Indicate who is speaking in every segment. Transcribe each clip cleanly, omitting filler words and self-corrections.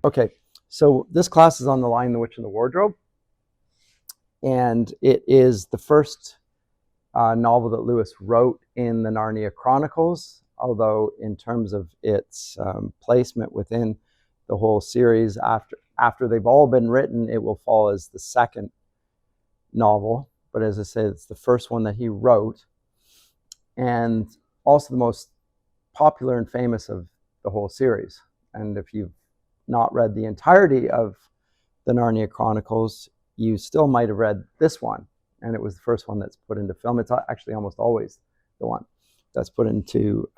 Speaker 1: Okay, so this class is on The Lion, the Witch, and the Wardrobe, and it is the first novel that Lewis wrote in the Narnia Chronicles, although in terms of its placement within the whole series, after they've all been written, it will fall as the second novel. But as I said, it's the first one that he wrote, and also the most popular and famous of the whole series. And if you've not read the entirety of the Narnia Chronicles, you still might have read this one. And it was the first one that's put into film. It's actually almost always the one that's put into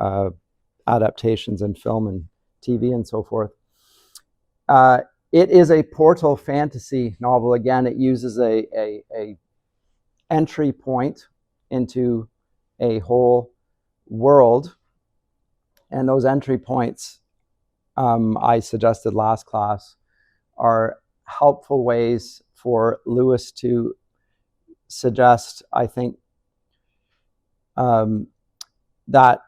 Speaker 1: adaptations in film and TV and so forth. It is a portal fantasy novel. Again, it uses a entry point into a whole world. And those entry points, I suggested last class, are helpful ways for Lewis to suggest, I think, that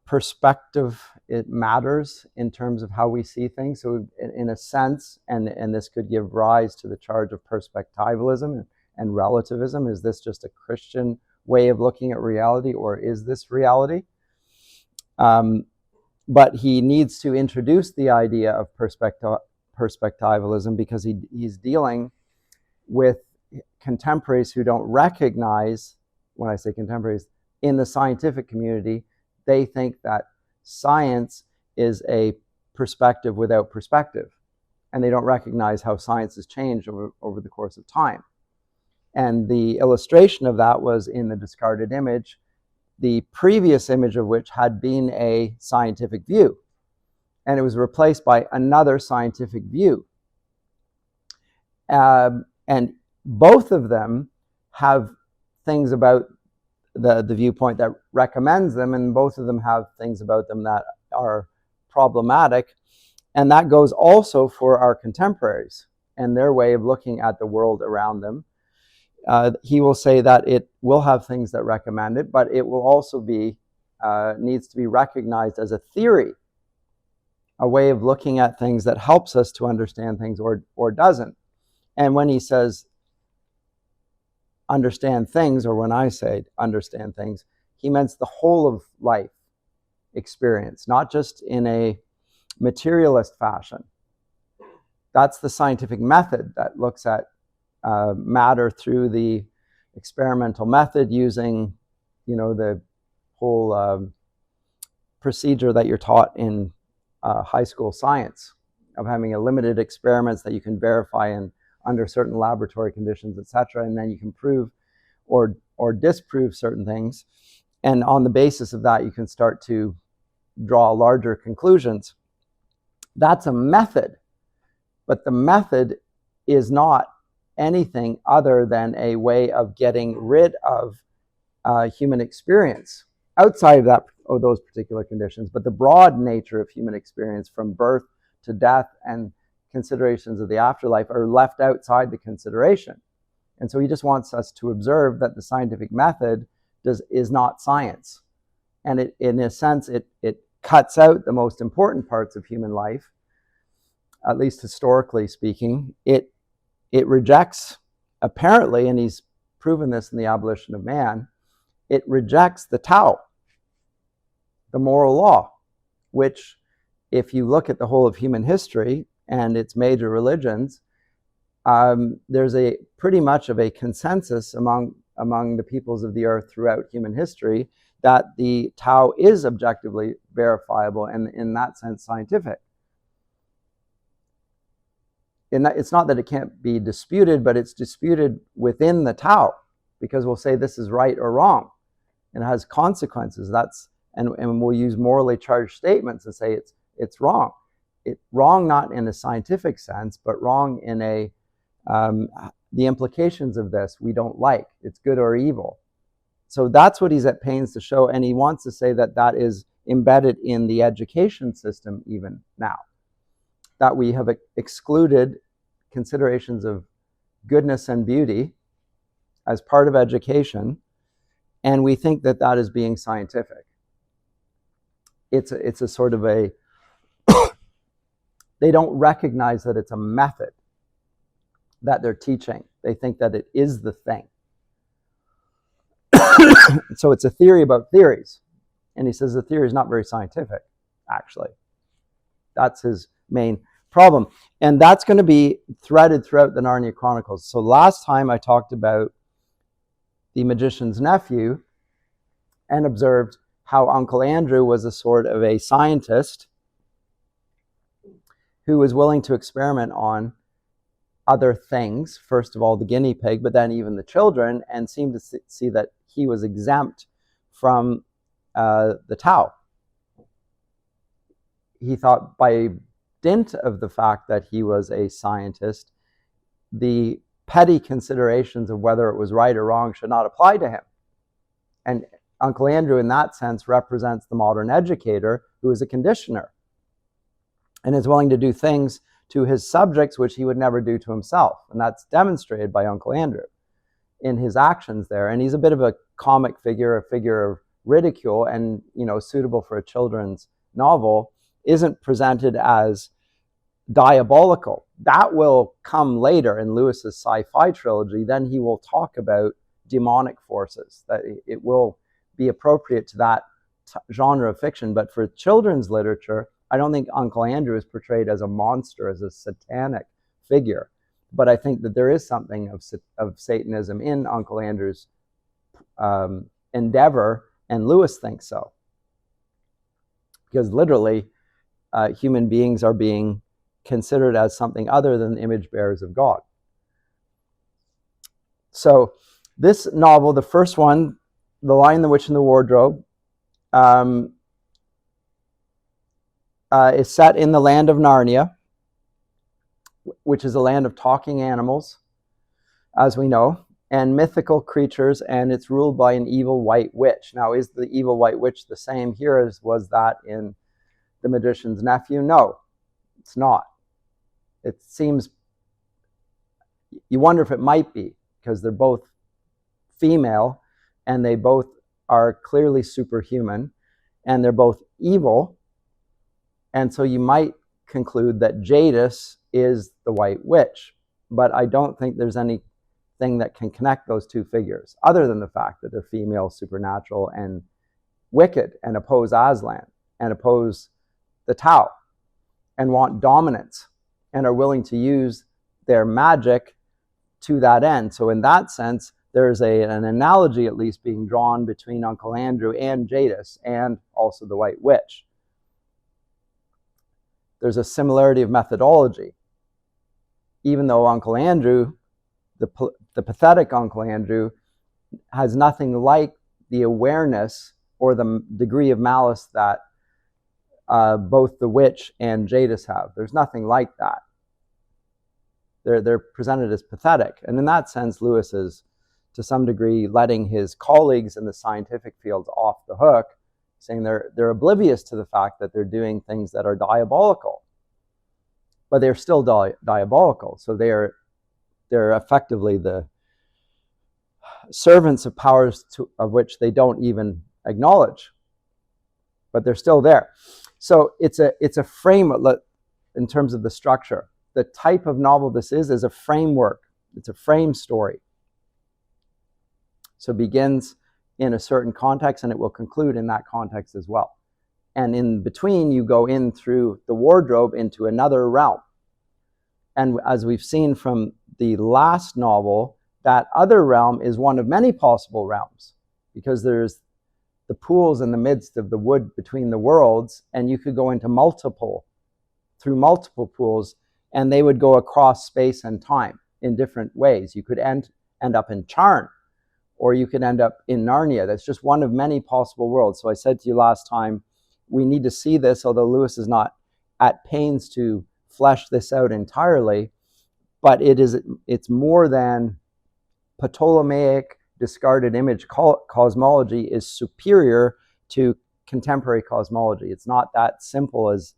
Speaker 1: perspective, it matters in terms of how we see things. So in a sense, and this could give rise to the charge of perspectivalism and relativism. Is this just a Christian way of looking at reality, or is this reality? But he needs to introduce the idea of perspectivalism because he's dealing with contemporaries who don't recognize, when I say contemporaries, in the scientific community, they think that science is a perspective without perspective. And they don't recognize how science has changed over the course of time. And the illustration of that was in the discarded image, the previous image of which had been a scientific view. And it was replaced by another scientific view. And both of them have things about the viewpoint that recommends them, and both of them have things about them that are problematic. And that goes also for our contemporaries and their way of looking at the world around them. He will say that it will have things that recommend it, but it will also be needs to be recognized as a theory, a way of looking at things that helps us to understand things or doesn't. And when he says understand things, or when I say understand things, he meant the whole of life experience, not just in a materialist fashion. That's the scientific method that looks at matter through the experimental method, using, the whole procedure that you're taught in high school science, of having a limited experiments that you can verify under certain laboratory conditions, etc., and then you can prove or disprove certain things, and on the basis of that you can start to draw larger conclusions. That's a method, but the method is not anything other than a way of getting rid of human experience outside of those particular conditions. But the broad nature of human experience, from birth to death and considerations of the afterlife, are left outside the consideration. And so he just wants us to observe that the scientific method is not science. And it, in a sense, it cuts out the most important parts of human life, at least historically speaking. It rejects, apparently, and he's proven this in The Abolition of Man, it rejects the Tao, the moral law, which, if you look at the whole of human history and its major religions, there's a pretty much of a consensus among the peoples of the earth throughout human history that the Tao is objectively verifiable and, in that sense, scientific. It's not that it can't be disputed, but it's disputed within the Tao, because we'll say this is right or wrong, and it has consequences. And we'll use morally charged statements and say it's wrong. Wrong not in a scientific sense, but wrong in the implications of this we don't like. It's good or evil. So that's what he's at pains to show, and he wants to say that is embedded in the education system even now, that we have excluded considerations of goodness and beauty as part of education, and we think that is being scientific. It's a sort of they don't recognize that it's a method that they're teaching. They think that it is the thing. So it's a theory about theories. And he says the theory is not very scientific, actually. That's his main problem. And that's going to be threaded throughout the Narnia Chronicles. So last time I talked about the magician's nephew and observed how Uncle Andrew was a sort of a scientist who was willing to experiment on other things, first of all the guinea pig, but then even the children, and seemed to see that he was exempt from the Tao. He thought by dint of the fact that he was a scientist, the petty considerations of whether it was right or wrong should not apply to him. And Uncle Andrew, in that sense, represents the modern educator who is a conditioner and is willing to do things to his subjects which he would never do to himself. And that's demonstrated by Uncle Andrew in his actions there. And he's a bit of a comic figure, a figure of ridicule, and, you know, suitable for a children's novel, isn't presented as diabolical. That will come later in Lewis's sci-fi trilogy. Then he will talk about demonic forces, that it will be appropriate to that genre of fiction. But for children's literature, I don't think Uncle Andrew is portrayed as a monster, as a satanic figure. But I think that there is something of Satanism in Uncle Andrew's endeavor, and Lewis thinks so. Because literally, human beings are being considered as something other than the image bearers of God. So this novel, the first one, The Lion, the Witch, and the Wardrobe, is set in the land of Narnia, which is a land of talking animals, as we know, and mythical creatures, and it's ruled by an evil white witch. Now, is the evil white witch the same here as was that in The Magician's Nephew? No, it's not. It seems, you wonder if it might be, because they're both female, and they both are clearly superhuman, and they're both evil, and so you might conclude that Jadis is the white witch, but I don't think there's anything that can connect those two figures, other than the fact that they're female, supernatural, and wicked, and oppose Aslan, and oppose the Tao, and want dominance, and are willing to use their magic to that end. So in that sense, there's an analogy at least being drawn between Uncle Andrew and Jadis, and also the White Witch. There's a similarity of methodology. Even though Uncle Andrew, the pathetic Uncle Andrew, has nothing like the awareness or the degree of malice that both the witch and Jadis have. There's nothing like that. They're presented as pathetic. And in that sense, Lewis is, to some degree, letting his colleagues in the scientific fields off the hook, saying they're oblivious to the fact that they're doing things that are diabolical. But they're still diabolical. So they're effectively the servants of powers of which they don't even acknowledge. But they're still there. So it's a frame in terms of the structure. The type of novel this is a framework. It's a frame story. So it begins in a certain context, and it will conclude in that context as well. And in between, you go in through the wardrobe into another realm. And as we've seen from the last novel, that other realm is one of many possible realms, because there's the pools in the midst of the wood between the worlds, and you could go into through multiple pools, and they would go across space and time in different ways. You could end up in Charn, or you could end up in Narnia. That's just one of many possible worlds. So I said to you last time, we need to see this, although Lewis is not at pains to flesh this out entirely, but it's more than Ptolemaic discarded image cosmology is superior to contemporary cosmology. It's not that simple as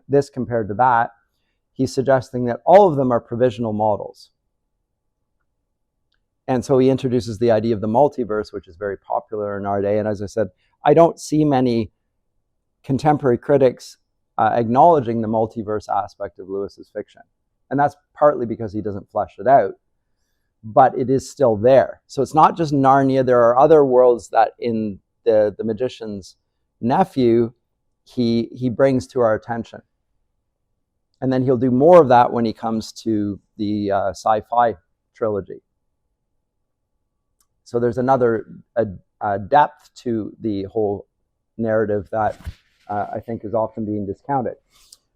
Speaker 1: this compared to that. He's suggesting that all of them are provisional models. And so he introduces the idea of the multiverse, which is very popular in our day. And as I said, I don't see many contemporary critics acknowledging the multiverse aspect of Lewis's fiction. And that's partly because he doesn't flesh it out, but it is still there. So it's not just Narnia. There are other worlds that in the magician's nephew, he brings to our attention. And then he'll do more of that when he comes to the sci-fi trilogy. So there's another depth to the whole narrative that I think is often being discounted.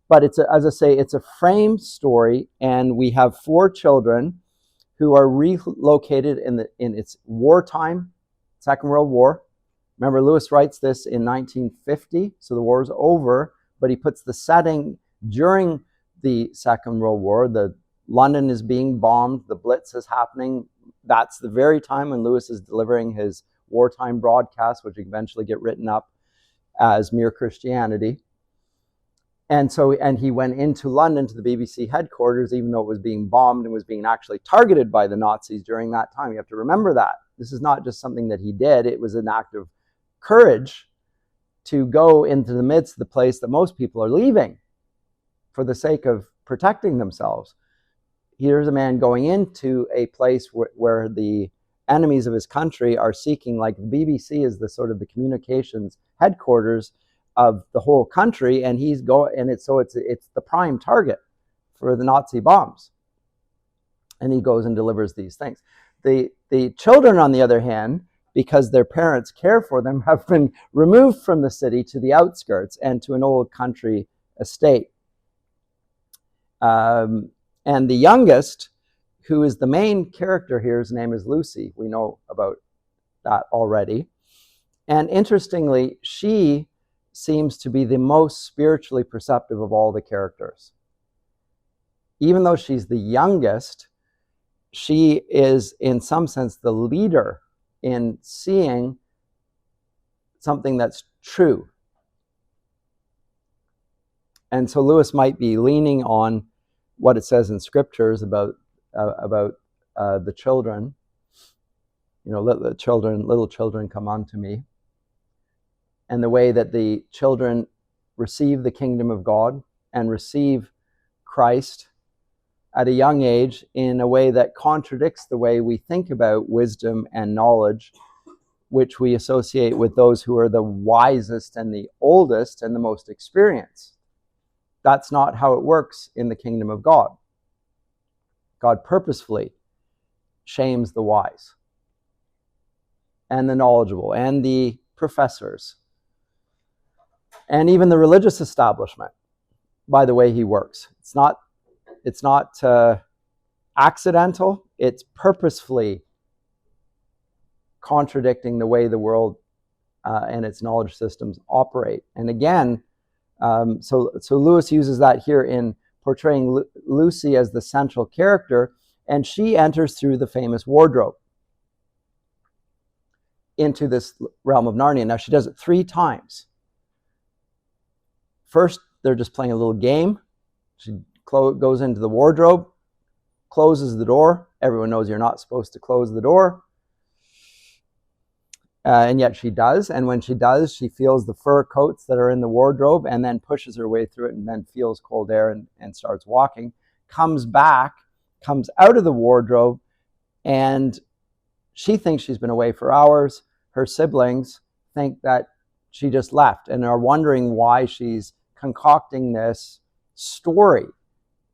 Speaker 1: But it's, as I say, it's a frame story, and we have 4 children who are relocated in its wartime, Second World War. Remember, Lewis writes this in 1950, so the war's over, but he puts the setting during the Second World War. London is being bombed, the Blitz is happening. That's the very time when Lewis is delivering his wartime broadcast, which eventually get written up as Mere Christianity. And he went into London to the BBC headquarters, even though it was being bombed and was being actually targeted by the Nazis during that time. You have to remember that. This is not just something that he did. It was an act of courage to go into the midst of the place that most people are leaving for the sake of protecting themselves. Here's a man going into a place where the enemies of his country are seeking, like the BBC is the sort of the communications headquarters of the whole country, and he's going, and it's the prime target for the Nazi bombs. And he goes and delivers these things. The children, on the other hand, because their parents care for them, have been removed from the city to the outskirts and to an old country estate. And the youngest, who is the main character here, his name is Lucy. We know about that already. And interestingly, she seems to be the most spiritually perceptive of all the characters. Even though she's the youngest, she is, in some sense, the leader in seeing something that's true. And so Lewis might be leaning on what it says in scriptures about the children. You know, let the little children come unto me. And the way that the children receive the kingdom of God and receive Christ at a young age in a way that contradicts the way we think about wisdom and knowledge, which we associate with those who are the wisest and the oldest and the most experienced. That's not how it works in the kingdom of God. God purposefully shames the wise and the knowledgeable and the professors and even the religious establishment by the way he works. It's not accidental. It's purposefully contradicting the way the world and its knowledge systems operate. And again, so Lewis uses that here in portraying Lucy as the central character, and she enters through the famous wardrobe into this realm of Narnia. Now, she does it 3 times. First, they're just playing a little game. She goes into the wardrobe, closes the door. Everyone knows you're not supposed to close the door. And yet she does. And when she does, she feels the fur coats that are in the wardrobe and then pushes her way through it and then feels cold air and starts walking. Comes back, comes out of the wardrobe, and she thinks she's been away for hours. Her siblings think that she just left and are wondering why she's concocting this story,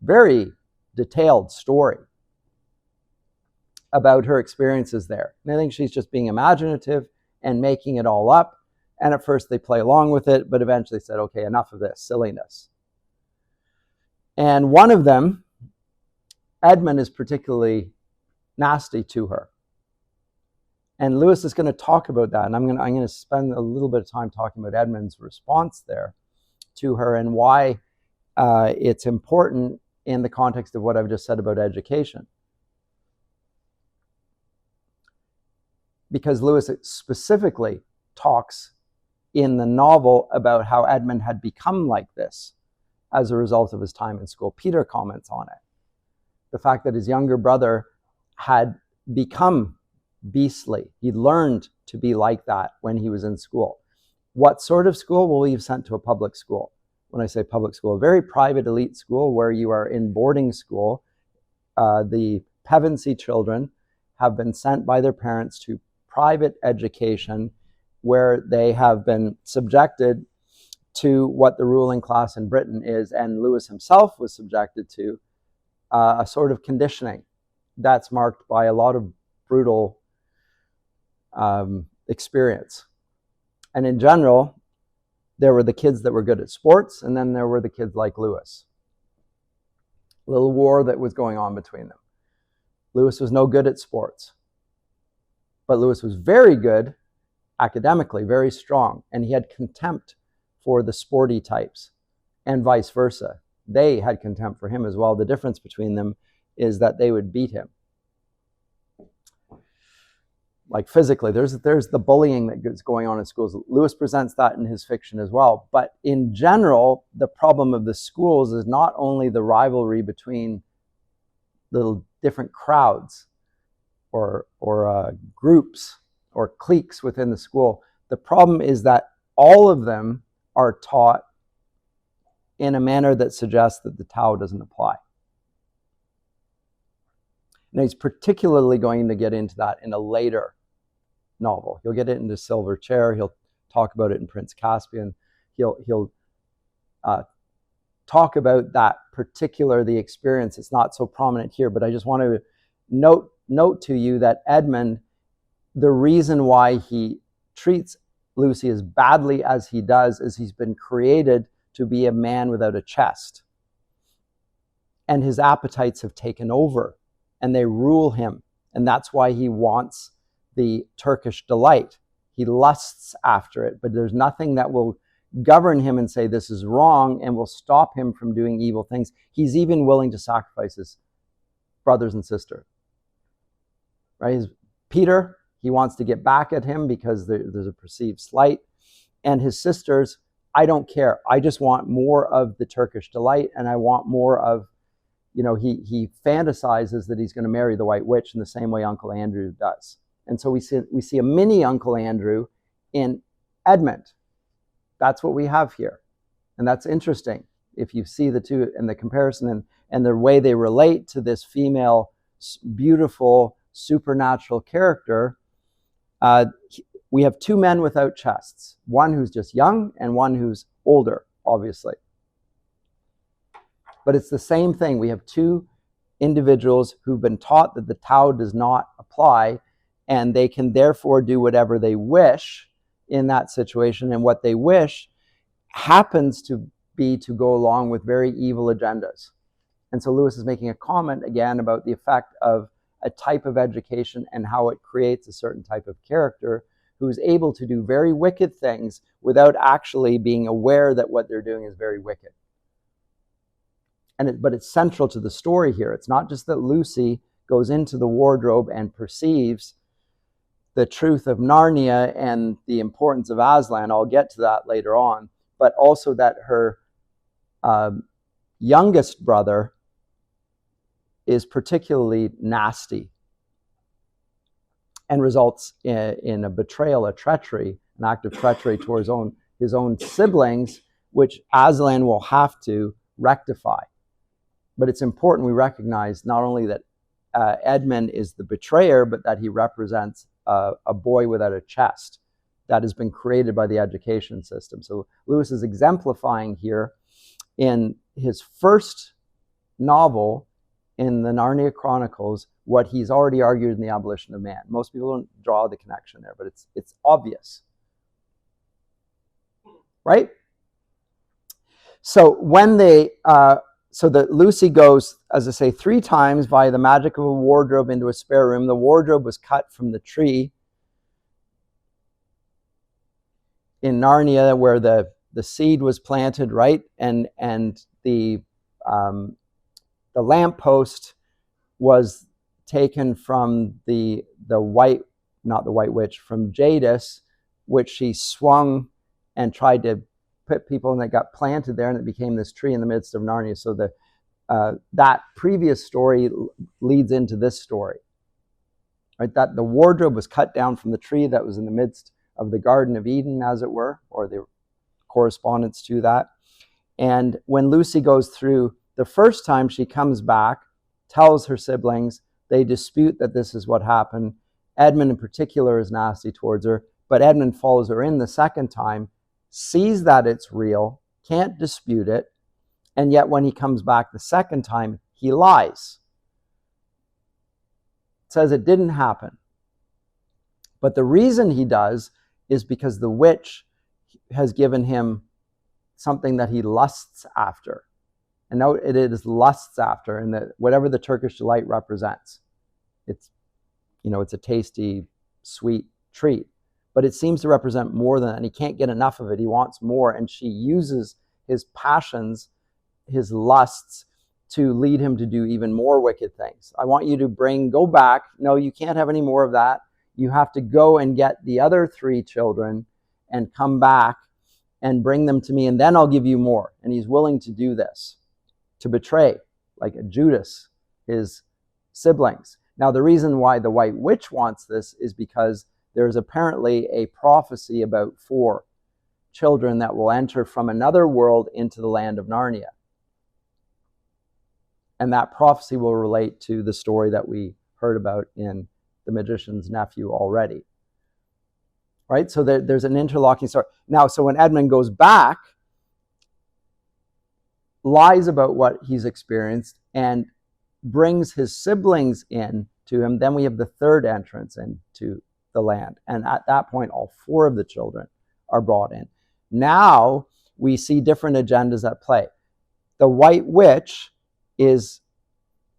Speaker 1: very detailed story about her experiences there. And I think she's just being imaginative and making it all up. And at first they play along with it, but eventually said, okay, enough of this silliness. And one of them, Edmund, is particularly nasty to her. And Lewis is going to talk about that. And I'm going to spend a little bit of time talking about Edmund's response there to her and why it's important in the context of what I've just said about education. Because Lewis specifically talks in the novel about how Edmund had become like this as a result of his time in school. Peter comments on it. The fact that his younger brother had become beastly. He learned to be like that when he was in school. What sort of school? Well, he was sent to a public school when I say public school, a very private elite school where you are in boarding school. The Pevensey children have been sent by their parents to private education where they have been subjected to what the ruling class in Britain is, and Lewis himself was subjected to a sort of conditioning that's marked by a lot of brutal experience. And in general, there were the kids that were good at sports, and then there were the kids like Lewis. A little war that was going on between them. Lewis was no good at sports, but Lewis was very good academically, very strong, and he had contempt for the sporty types, and vice versa. They had contempt for him as well. The difference between them is that they would beat him. Like physically, there's the bullying that's going on in schools. Lewis presents that in his fiction as well. But in general, the problem of the schools is not only the rivalry between little different crowds or groups or cliques within the school. The problem is that all of them are taught in a manner that suggests that the Tao doesn't apply. And he's particularly going to get into that in a later novel. He'll get it into Silver Chair. He'll talk about it in Prince Caspian. He'll talk about that the experience. It's not so prominent here, but I just want to note to you that Edmund, the reason why he treats Lucy as badly as he does is he's been created to be a man without a chest. And his appetites have taken over and they rule him. And that's why he wants the Turkish delight. He lusts after it, but there's nothing that will govern him and say this is wrong and will stop him from doing evil things. He's even willing to sacrifice his brothers and sisters. Right? Peter, he wants to get back at him because there's a perceived slight. And his sisters, I don't care. I just want more of the Turkish delight, and I want more of, he fantasizes that he's going to marry the White Witch in the same way Uncle Andrew does. And so we see a mini Uncle Andrew in Edmund. That's what we have here. And that's interesting. If you see the two and the comparison and the way they relate to this female, beautiful, supernatural character, we have two men without chests. One who's just young and one who's older, obviously. But it's the same thing. We have two individuals who've been taught that the Tao does not apply, and they can therefore do whatever they wish in that situation, and what they wish happens to be to go along with very evil agendas. And so Lewis is making a comment again about the effect of a type of education and how it creates a certain type of character who is able to do very wicked things without actually being aware that what they're doing is very wicked. But it's central to the story here. It's not just that Lucy goes into the wardrobe and perceives the truth of Narnia and the importance of Aslan. I'll get to that later on. But also that her youngest brother is particularly nasty and results in a betrayal, a treachery, an act of treachery towards his own siblings, which Aslan will have to rectify. But it's important we recognize not only that Edmund is the betrayer, but that he represents a boy without a chest that has been created by the education system. So Lewis is exemplifying here in his first novel, in the Narnia Chronicles, what he's already argued in The Abolition of Man. Most people don't draw the connection there, but it's obvious. Right? So when so that Lucy goes, as I say, 3 times via the magic of a wardrobe into a spare room. The wardrobe was cut from the tree in Narnia where the seed was planted, right? And the lamppost was taken from the white, not the White Witch, from Jadis, which she swung and tried to put people, and they got planted there, and it became this tree in the midst of Narnia. So that previous story leads into this story, right? That the wardrobe was cut down from the tree that was in the midst of the Garden of Eden, as it were, or the correspondence to that. And when Lucy goes through the first time, she comes back, tells her siblings, they dispute that this is what happened. Edmund in particular is nasty towards her, but Edmund follows her in the second time, sees that it's real, can't dispute it, and yet when he comes back the second time, he lies. Says it didn't happen. But the reason he does is because the witch has given him something that he lusts after. And now it is lusts after, and that whatever the Turkish delight represents. It's, it's a tasty, sweet treat. But it seems to represent more than that, and he can't get enough of it. He wants more, and she uses his passions, his lusts, to lead him to do even more wicked things. I want you to go back. No, you can't have any more of that. You have to go and get the other 3 children and come back and bring them to me, and then I'll give you more. And he's willing to do this, to betray, like a Judas, his siblings. Now, the reason why the White Witch wants this is because there's apparently a prophecy about 4 children that will enter from another world into the land of Narnia. And that prophecy will relate to the story that we heard about in The Magician's Nephew already. Right? So there's an interlocking story. Now, so when Edmund goes back, lies about what he's experienced, and brings his siblings in to him, then we have the third entrance into the land. And at that point, all 4 of the children are brought in. Now we see different agendas at play. The White Witch is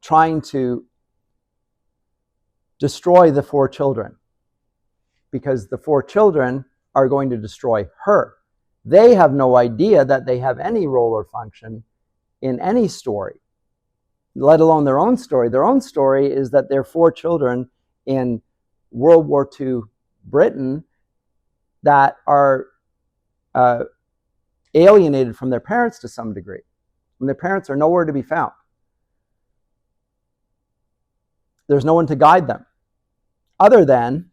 Speaker 1: trying to destroy the 4 children, because the 4 children are going to destroy her. They have no idea that they have any role or function in any story, let alone their own story. Their own story is that they're 4 children in World War II Britain that are alienated from their parents to some degree. And their parents are nowhere to be found. There's no one to guide them, other than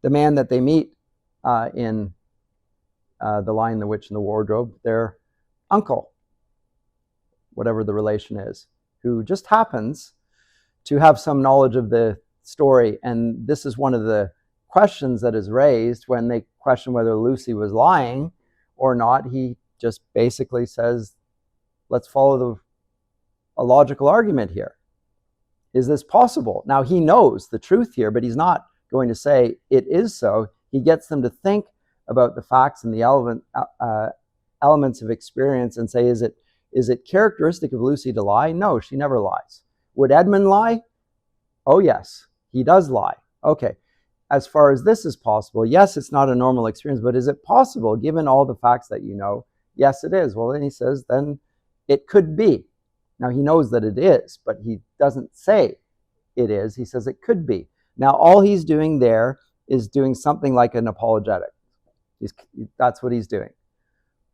Speaker 1: the man that they meet in The Lion, the Witch, and the Wardrobe, their uncle, whatever the relation is, who just happens to have some knowledge of the story. And this is one of the questions that is raised when they question whether Lucy was lying or not. He just basically says, let's follow a logical argument here. Is this possible? Now, he knows the truth here, but he's not going to say it is so. He gets them to think about the facts and the elements of experience and say, is it characteristic of Lucy to lie? No, she never lies. Would Edmund lie? Oh, yes, he does lie. Okay, as far as this is possible, yes, it's not a normal experience, but is it possible given all the facts that you know? Yes, it is. Well, then he says, then it could be. Now, he knows that it is, but he doesn't say it is. He says it could be. Now, all he's doing there is doing something like an apologetic. That's what he's doing.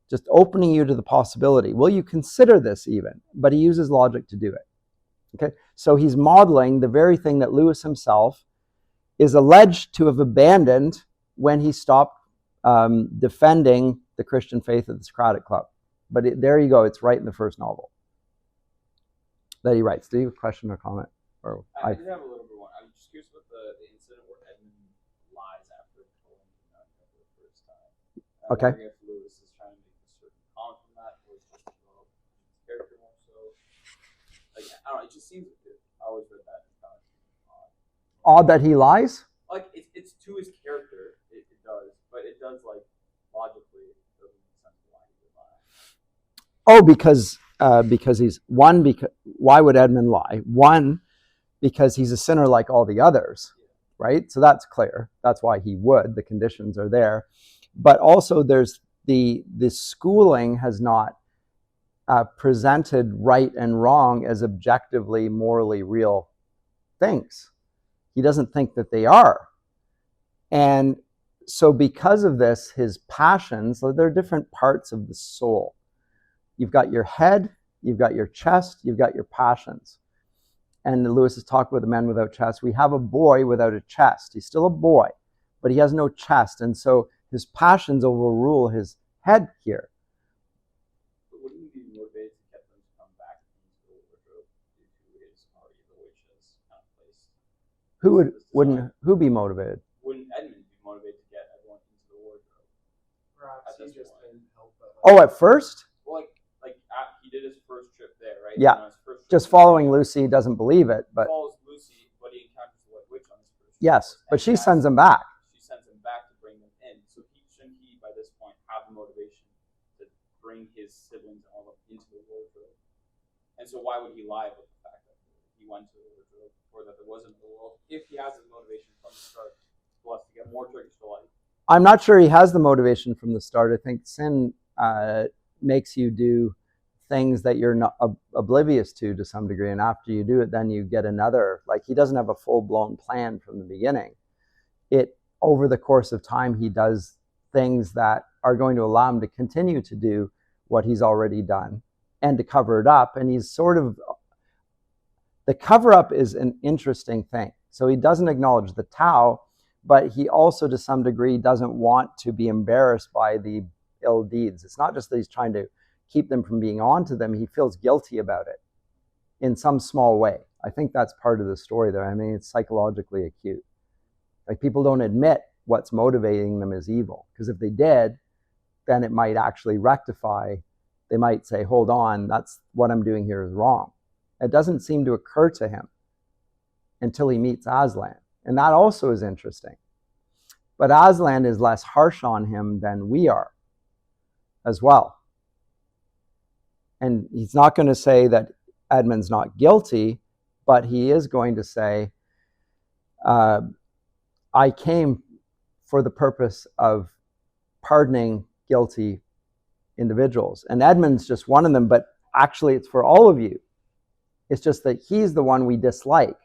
Speaker 1: Just opening you to the possibility. Will you consider this even? But he uses logic to do it. Okay, so he's modeling the very thing that Lewis himself is alleged to have abandoned when he stopped defending the Christian faith at the Socratic Club. But there you go. It's right in the first novel that he writes. Do you have a question or comment? Or
Speaker 2: I did have a little bit one. I'm just curious about the incident where Edmund lies after telling him for the first time.
Speaker 1: Okay.
Speaker 2: If Lewis is trying to make a certain comment from that, or just develop his character more so. Like, I don't know. It just seems. I always read that as kind of
Speaker 1: odd that he lies.
Speaker 2: Like it's to his character. It does, but it does like logically. It doesn't make sense why he would lie.
Speaker 1: Oh, because he's one. Because why would Edmund lie? One, because he's a sinner like all the others, right? So that's clear. That's why he would. The conditions are there, but also there's the schooling has not presented right and wrong as objectively morally real things. He doesn't think that they are, and so because of this, his passions. So there are different parts of the soul. You've got your head, you've got your chest, you've got your passions. And Lewis has talked about the man without chest. We have a boy without a chest. He's still a boy, but he has no chest. And so his passions overrule his head here. Who be motivated?
Speaker 2: Wouldn't Edmund be motivated to get everyone into the wardrobe?
Speaker 3: Perhaps he just didn't help that.
Speaker 1: Oh, at first?
Speaker 2: Well, he did his first trip there, right?
Speaker 1: Yeah. Just following Lucy, doesn't believe it, but
Speaker 2: follows Lucy, but he encounters the White Witch on his first trip.
Speaker 1: yes, but she sends him back.
Speaker 2: She sends him back to bring them in. So shouldn't he, by this point, have the motivation to bring his siblings and all of them into the wardrobe? And so why would he lie about the fact that he went to the wardrobe or that there wasn't a world if he has his motivation from the start to us to get more Turkish delight?
Speaker 1: I'm not sure he has the motivation from the start. I think sin makes you do things that you're not oblivious to some degree, and after you do it, then you get another. Like, he doesn't have a full-blown plan from the beginning. Over the course of time, he does things that are going to allow him to continue to do what he's already done and to cover it up. And he's the cover-up is an interesting thing. So he doesn't acknowledge the Tao, but he also, to some degree, doesn't want to be embarrassed by the ill deeds. It's not just that he's trying to keep them from being onto them. He feels guilty about it in some small way. I think that's part of the story there. I mean, it's psychologically acute. Like, people don't admit what's motivating them as evil, because if they did, then it might actually rectify. They might say, hold on, that's what I'm doing here is wrong. It doesn't seem to occur to him until he meets Aslan. And that also is interesting. But Aslan is less harsh on him than we are as well. And he's not going to say that Edmund's not guilty, but he is going to say, I came for the purpose of pardoning guilty individuals. And Edmund's just one of them, but actually it's for all of you. It's just that he's the one we dislike.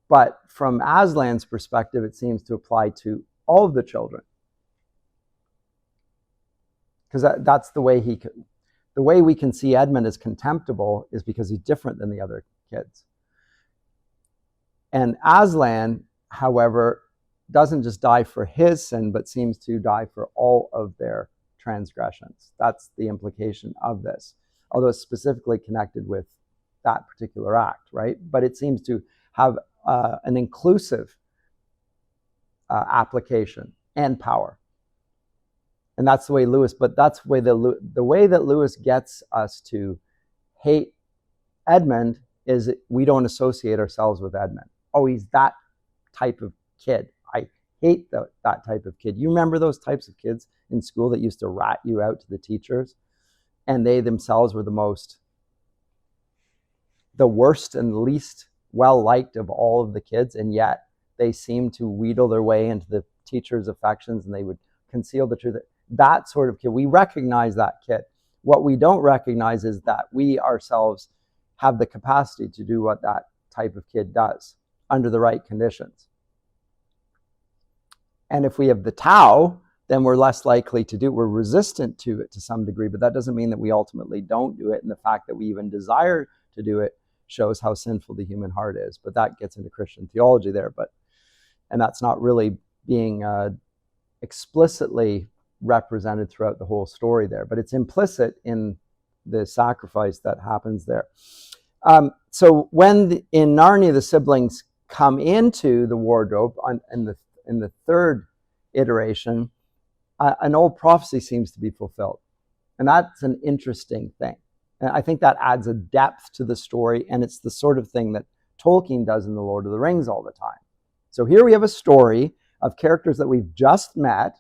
Speaker 1: But from Aslan's perspective, it seems to apply to all of the children. Because that's the way the way we can see Edmund as contemptible is because he's different than the other kids. And Aslan, however, doesn't just die for his sin, but seems to die for all of their transgressions. That's the implication of this, although it's specifically connected with that particular act, right? But it seems to have an inclusive application and power. And that's the way Lewis, but that's the way that Lewis gets us to hate Edmund is we don't associate ourselves with Edmund. Oh, he's that type of kid. I hate that type of kid. You remember those types of kids in school that used to rat you out to the teachers? And they themselves were the worst and least well-liked of all of the kids, and yet they seemed to wheedle their way into the teacher's affections, and they would conceal the truth. That sort of kid, we recognize that kid. What we don't recognize is that we ourselves have the capacity to do what that type of kid does under the right conditions. And if we have the Tao, then we're less likely to do it. We're resistant to it to some degree, but that doesn't mean that we ultimately don't do it. And the fact that we even desire to do it shows how sinful the human heart is. But that gets into Christian theology there. And that's not really being explicitly represented throughout the whole story there, but it's implicit in the sacrifice that happens there. So when in Narnia the siblings come into the wardrobe in the third iteration, an old prophecy seems to be fulfilled, and that's an interesting thing. And I think that adds a depth to the story, and it's the sort of thing that Tolkien does in The Lord of the Rings all the time. So here we have a story of characters that we've just met,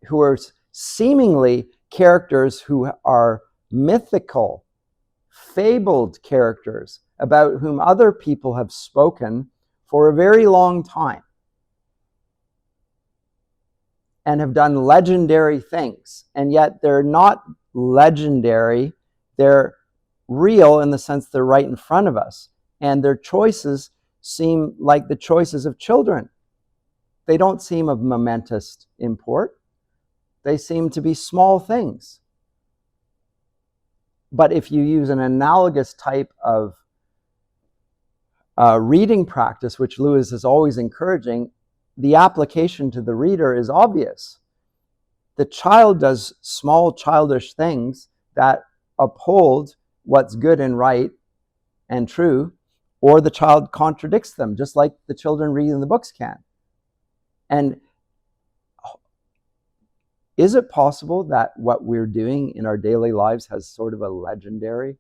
Speaker 1: who are seemingly characters who are mythical, fabled characters about whom other people have spoken for a very long time and have done legendary things. And yet they're not legendary. They're real in the sense they're right in front of us. And their choices seem like the choices of children. They don't seem of momentous import. They seem to be small things. But if you use an analogous type of reading practice, which Lewis is always encouraging, the application to the reader is obvious. The child does small childish things that uphold what's good and right and true, or the child contradicts them, just like the children reading the books can. And is it possible that what we're doing in our daily lives has sort of a legendary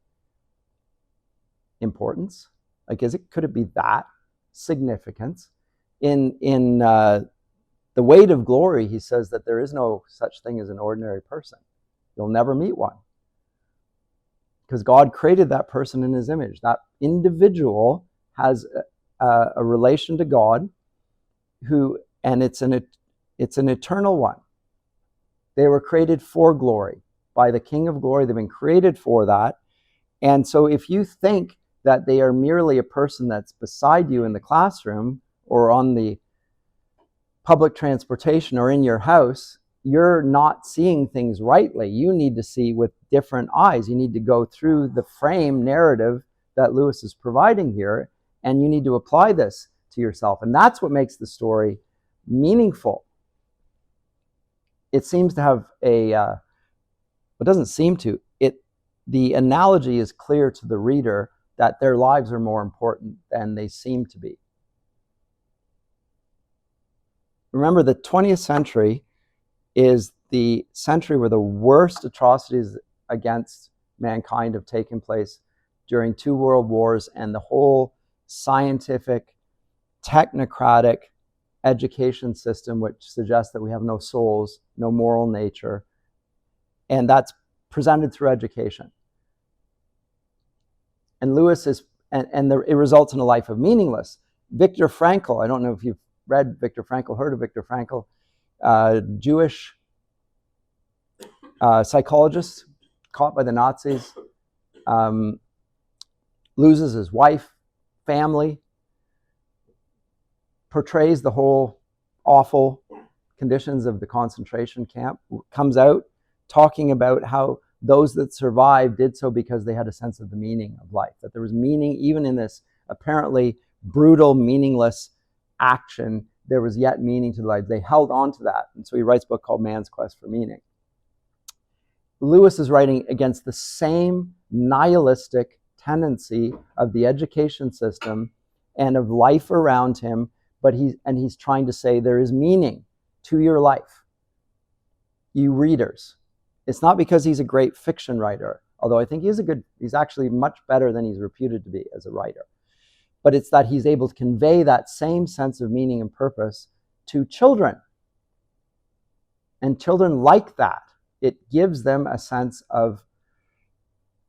Speaker 1: importance? Like, could it be that significance? In The Weight of Glory, he says that there is no such thing as an ordinary person. You'll never meet one. Because God created that person in his image. That individual has a relation to God, and it's an eternal one. They were created for glory by the King of Glory. They've been created for that. And so if you think that they are merely a person that's beside you in the classroom or on the public transportation or in your house, you're not seeing things rightly. You need to see with different eyes. You need to go through the frame narrative that Lewis is providing here, and you need to apply this to yourself. And that's what makes the story meaningful. It seems to have it doesn't seem to. The analogy is clear to the reader that their lives are more important than they seem to be. Remember, the 20th century is the century where the worst atrocities against mankind have taken place during 2 world wars, and the whole scientific, technocratic education system, which suggests that we have no souls, no moral nature, and that's presented through education. And Lewis is, it results in a life of meaningless. Viktor Frankl, I don't know if you've read Viktor Frankl, heard of Viktor Frankl, Jewish psychologist, caught by the Nazis, loses his wife, family, portrays the whole awful conditions of the concentration camp, comes out talking about how those that survived did so because they had a sense of the meaning of life, that there was meaning even in this apparently brutal, meaningless action. There was yet meaning to life. They held on to that. And so he writes a book called Man's Quest for Meaning. Lewis is writing against the same nihilistic tendency of the education system and of life around him, but he's trying to say there is meaning to your life, you readers. It's not because he's a great fiction writer, although I think he's actually much better than he's reputed to be as a writer. But it's that he's able to convey that same sense of meaning and purpose to children. And children like that. It gives them a sense of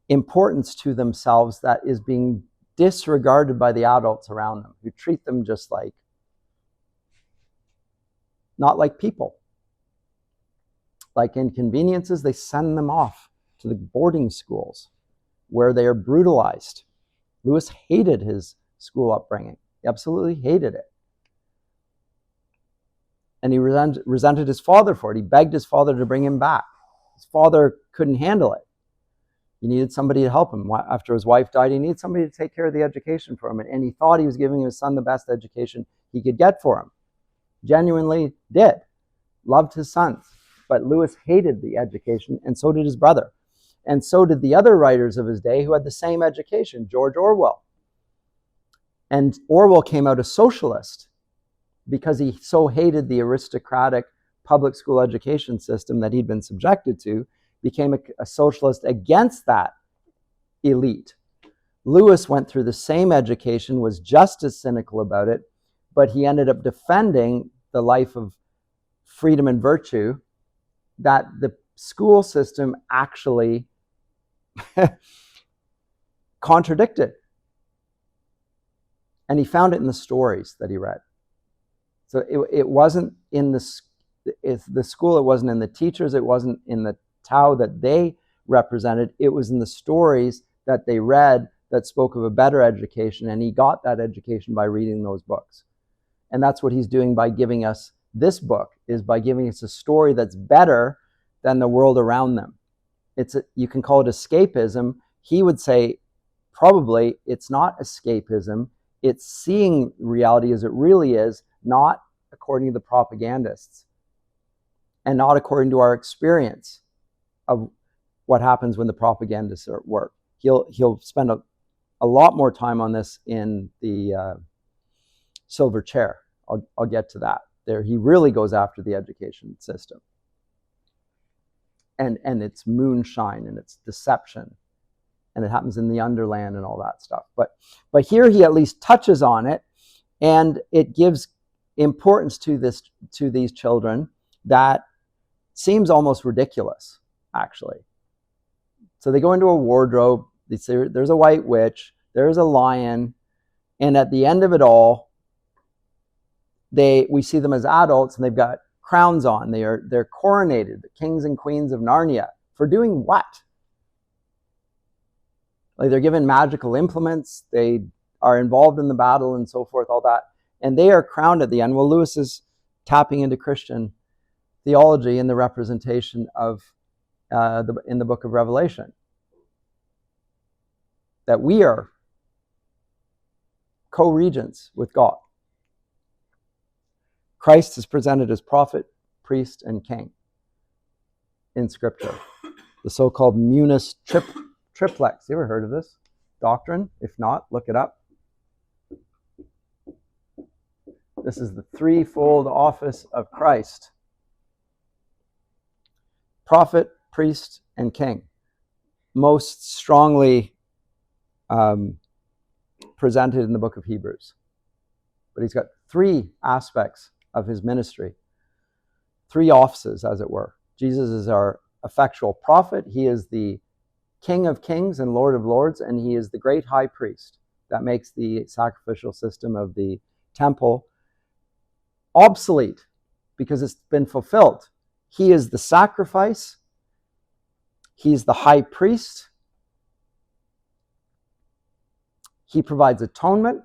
Speaker 1: importance to themselves that is being disregarded by the adults around them, who treat them just like, not like people. Like inconveniences, they send them off to the boarding schools where they are brutalized. Lewis hated his school upbringing. He absolutely hated it. And he resented his father for it. He begged his father to bring him back. His father couldn't handle it. He needed somebody to help him. After his wife died, he needed somebody to take care of the education for him. And he thought he was giving his son the best education he could get for him. Genuinely did. Loved his sons. But Lewis hated the education, and so did his brother. And so did the other writers of his day who had the same education, George Orwell. And Orwell came out a socialist because he so hated the aristocratic public school education system that he'd been subjected to, became a socialist against that elite. Lewis went through the same education, was just as cynical about it, but he ended up defending the life of freedom and virtue that the school system actually contradicted. And he found it in the stories that he read. So it wasn't in the school, it wasn't in the teachers, it wasn't in the Tao that they represented, it was in the stories that they read that spoke of a better education, and he got that education by reading those books. And that's what he's doing by giving us this book, is by giving us a story that's better than the world around them. You can call it escapism. He would say probably it's not escapism, it's seeing reality as it really is, not according to the propagandists, and not according to our experience of what happens when the propagandists are at work. He'll spend a lot more time on this in the Silver Chair. I'll get to that. There, he really goes after the education system, and its moonshine and its deception, and it happens in the Underland and all that stuff. But here he at least touches on it, and it gives importance to these children that seems almost ridiculous, actually. So they go into a wardrobe. They say there's a white witch, there's a lion, and at the end of it all, we see them as adults, and they've got crowns on. They're coronated, the kings and queens of Narnia, for doing what? Like, they're given magical implements, they are involved in the battle and so forth, all that, and they are crowned at the end. Well, Lewis is tapping into Christian theology in the representation of in the book of Revelation, that we are co-regents with God. Christ is presented as prophet, priest, and king in Scripture. The so-called munus triplex. You ever heard of this doctrine? If not, look it up. This is the threefold office of Christ: prophet, priest, and king. Most strongly presented in the book of Hebrews. But he's got three aspects of his ministry, three offices, as it were. Jesus is our effectual prophet. He is the King of kings and Lord of lords, and he is the great high priest that makes the sacrificial system of the temple obsolete because it's been fulfilled. He is the sacrifice. He's the high priest. He provides atonement.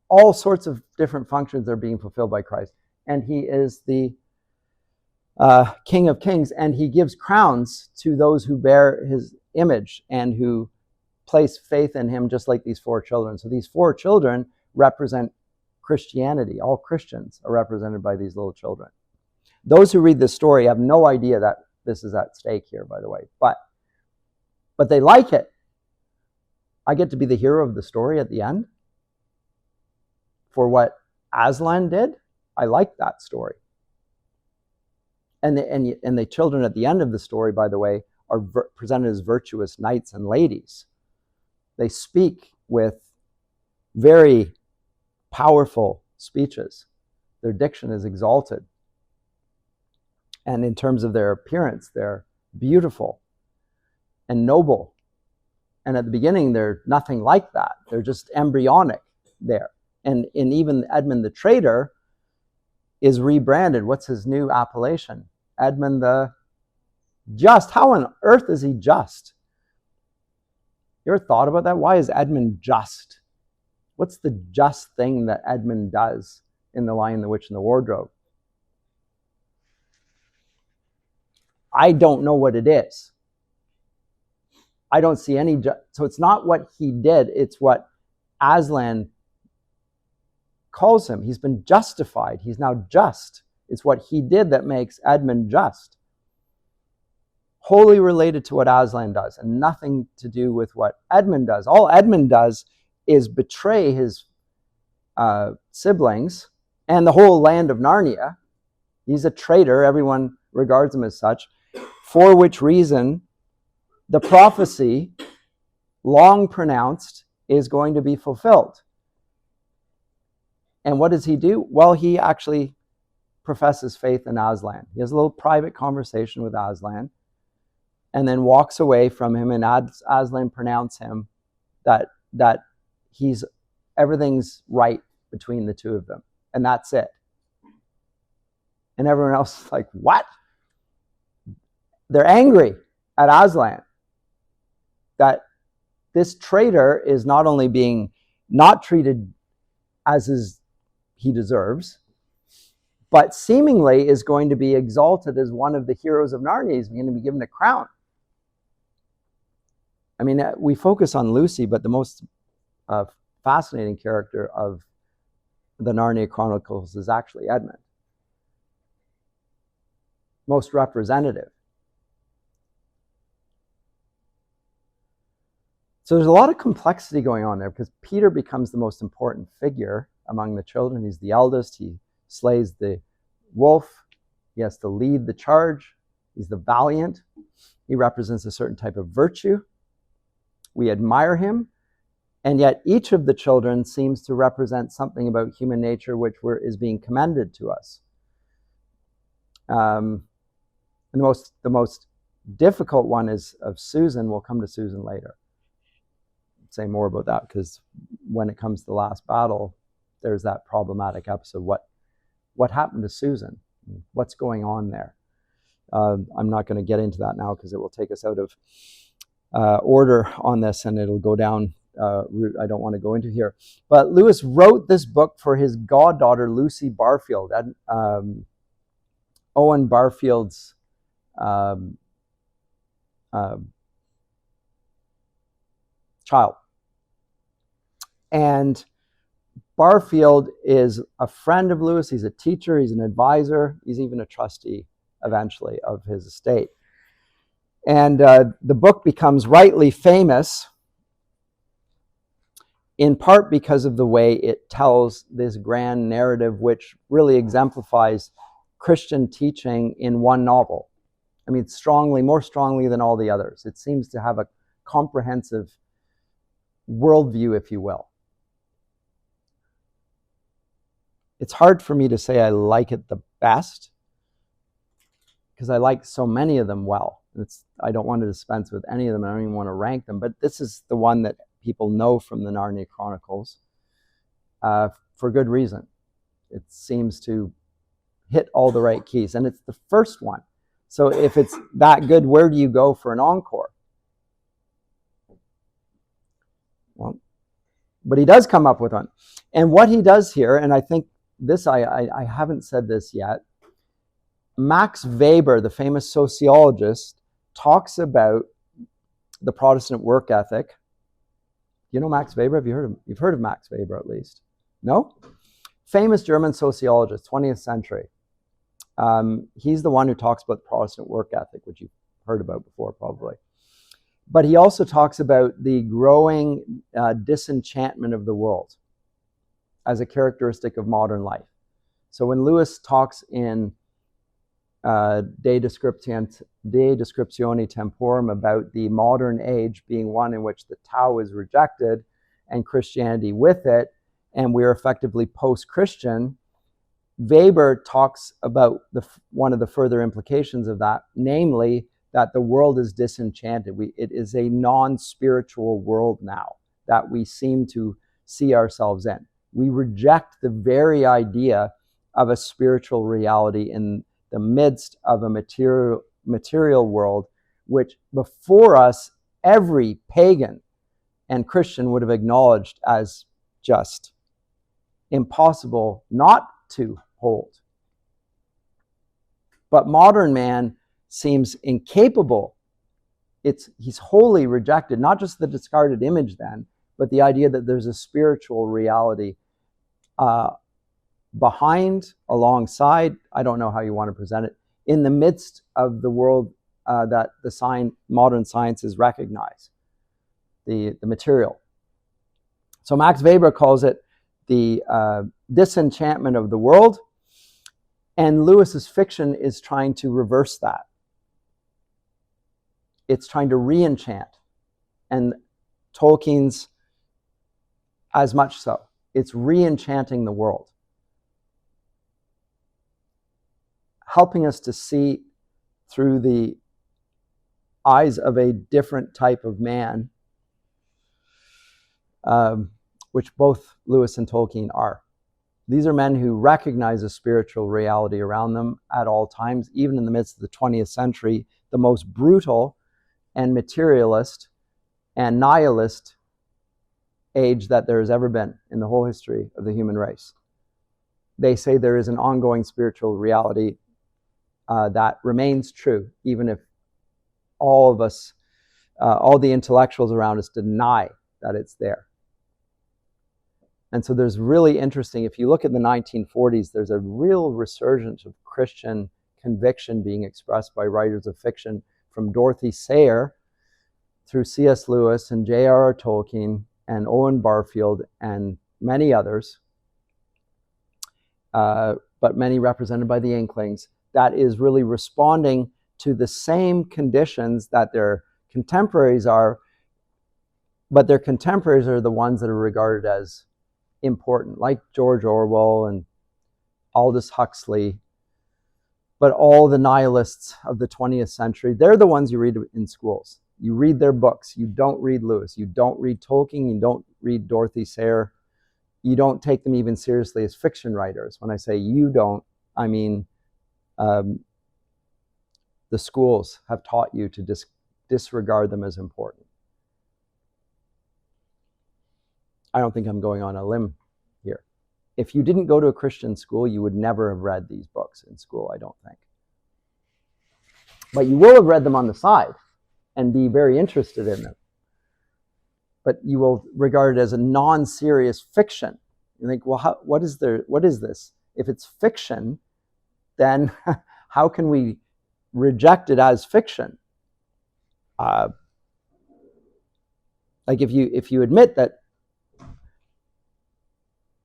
Speaker 1: All sorts of different functions are being fulfilled by Christ. And he is the King of kings, and he gives crowns to those who bear his image and who place faith in him, just like these four children. So these four children represent Christianity. All Christians are represented by these little children. Those who read this story have no idea that this is at stake here, by the way, but they like it. I get to be the hero of the story at the end for what Aslan did. I like that story. And the children at the end of the story, by the way, are presented as virtuous knights and ladies. They speak with very powerful speeches. Their diction is exalted. And in terms of their appearance, they're beautiful and noble. And at the beginning, they're nothing like that. They're just embryonic there. And even Edmund the traitor is rebranded. What's his new appellation? Edmund the just. How on earth is he just? You ever thought about that? Why is Edmund just? What's the just thing that Edmund does in The Lion, the Witch, and the Wardrobe? I don't know what it is. I don't see any. So it's not what he did, it's what Aslan calls him. He's been justified. He's now just. It's what he did that makes Edmund just. Wholly related to what Aslan does and nothing to do with what Edmund does. All Edmund does is betray his siblings and the whole land of Narnia. He's a traitor. Everyone regards him as such, for which reason the prophecy, long pronounced, is going to be fulfilled. And what does he do? Well, he actually professes faith in Aslan. He has a little private conversation with Aslan and then walks away from him, and Aslan pronounce him that everything's right between the two of them. And that's it. And everyone else is like, what? They're angry at Aslan that this traitor is not only being not treated as he deserves, but seemingly is going to be exalted as one of the heroes of Narnia. He's going to be given a crown. I mean, we focus on Lucy, but the most fascinating character of the Narnia Chronicles is actually Edmund. Most representative. So there's a lot of complexity going on there because Peter becomes the most important figure among the children. He's the eldest. He slays the wolf. He has to lead the charge. He's the valiant. He represents a certain type of virtue. We admire him. And yet each of the children seems to represent something about human nature which is being commended to us. And the most difficult one is of Susan. We'll come to Susan later. Say more about that because when it comes to the last battle, there's that problematic episode. What happened to Susan? What's going on there? I'm not going to get into that now because it will take us out of order on this and it'll go down route I don't want to go into here. But Lewis wrote this book for his goddaughter Lucy Barfield, Owen Barfield's child. And Barfield is a friend of Lewis. He's a teacher. He's an advisor. He's even a trustee eventually of his estate. And the book becomes rightly famous in part because of the way it tells this grand narrative which really exemplifies Christian teaching in one novel. I mean, more strongly than all the others. It seems to have a comprehensive worldview, if you will. It's hard for me to say I like it the best because I like so many of them well. I don't want to dispense with any of them. I don't even want to rank them, but this is the one that people know from the Narnia Chronicles for good reason. It seems to hit all the right keys, and it's the first one. So if it's that good, where do you go for an encore? Well, but he does come up with one. And what he does here, and I think this, I haven't said this yet, Max Weber, the famous sociologist, talks about the Protestant work ethic. You know Max Weber? Have you heard of him? You've heard of Max Weber at least. No? Famous German sociologist, 20th century. He's the one who talks about the Protestant work ethic, which you've heard about before probably. But he also talks about the growing disenchantment of the world as a characteristic of modern life. So when Lewis talks in De Descriptione Temporum about the modern age being one in which the Tao is rejected and Christianity with it, and we're effectively post-Christian, Weber talks about one of the further implications of that, namely that the world is disenchanted. It is a non-spiritual world now that we seem to see ourselves in. We reject the very idea of a spiritual reality in the midst of a material world, which before us, every pagan and Christian would have acknowledged as just impossible not to hold. But modern man seems incapable. He's wholly rejected, not just the discarded image then, but the idea that there's a spiritual reality behind, alongside, I don't know how you want to present it, in the midst of the world that the modern sciences recognize, the material. So Max Weber calls it the disenchantment of the world, and Lewis's fiction is trying to reverse that. It's trying to re-enchant, and Tolkien's as much so. It's re-enchanting the world, helping us to see through the eyes of a different type of man, which both Lewis and Tolkien are. These are men who recognize a spiritual reality around them at all times, even in the midst of the 20th century, the most brutal and materialist and nihilist age that there has ever been in the whole history of the human race. They say there is an ongoing spiritual reality that remains true, even if all of us, all the intellectuals around us deny that it's there. And so there's really interesting, if you look at the 1940s, there's a real resurgence of Christian conviction being expressed by writers of fiction, from Dorothy Sayre through C.S. Lewis and J.R.R. Tolkien and Owen Barfield and many others, but many represented by the Inklings, that is really responding to the same conditions that their contemporaries are, but their contemporaries are the ones that are regarded as important, like George Orwell and Aldous Huxley, but all the nihilists of the 20th century, they're the ones you read in schools. You read their books. You don't read Lewis. You don't read Tolkien. You don't read Dorothy Sayre. You don't take them even seriously as fiction writers. When I say you don't, I mean the schools have taught you to disregard them as important. I don't think I'm going on a limb here. If you didn't go to a Christian school, you would never have read these books in school, I don't think. But you will have read them on the side and be very interested in them. But you will regard it as a non-serious fiction. You think, well, what is this? If it's fiction, then how can we reject it as fiction? Like if you admit that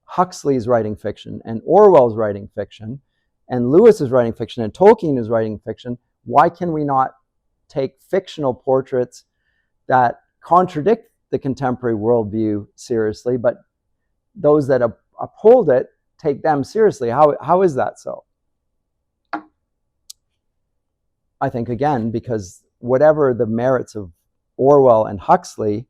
Speaker 1: Huxley is writing fiction and Orwell's writing fiction and Lewis is writing fiction and Tolkien is writing fiction, why can we not take fictional portraits that contradict the contemporary worldview seriously, but those that uphold it take them seriously? How is that so? I think, again, because whatever the merits of Orwell and Huxley,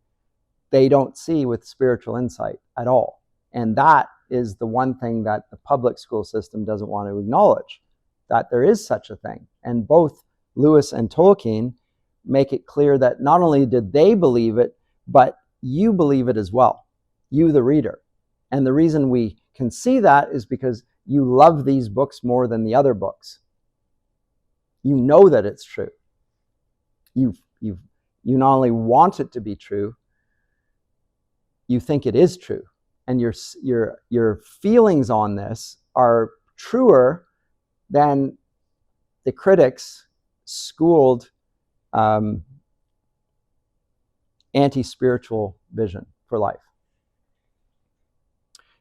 Speaker 1: they don't see with spiritual insight at all. And that is the one thing that the public school system doesn't want to acknowledge, that there is such a thing. And both Lewis and Tolkien make it clear that not only did they believe it, but you believe it as well, you the reader. And the reason we can see that is because you love these books more than the other books. You know that it's true. You not only want it to be true, you think it is true. And your feelings on this are truer than the critics' schooled anti-spiritual vision for life.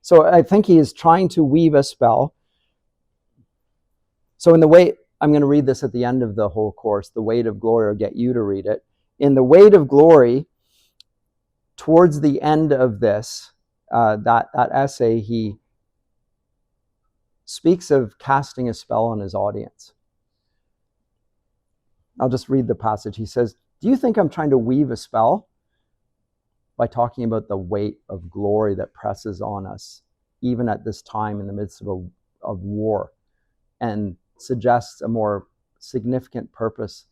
Speaker 1: So I think he is trying to weave a spell. So in the way, I'm going to read this at the end of the whole course, The Weight of Glory, or get you to read it. In The Weight of Glory, towards the end of this, that essay, he speaks of casting a spell on his audience. I'll just read the passage. He says, "Do you think I'm trying to weave a spell by talking about the weight of glory that presses on us, even at this time in the midst of war, and suggests a more significant purpose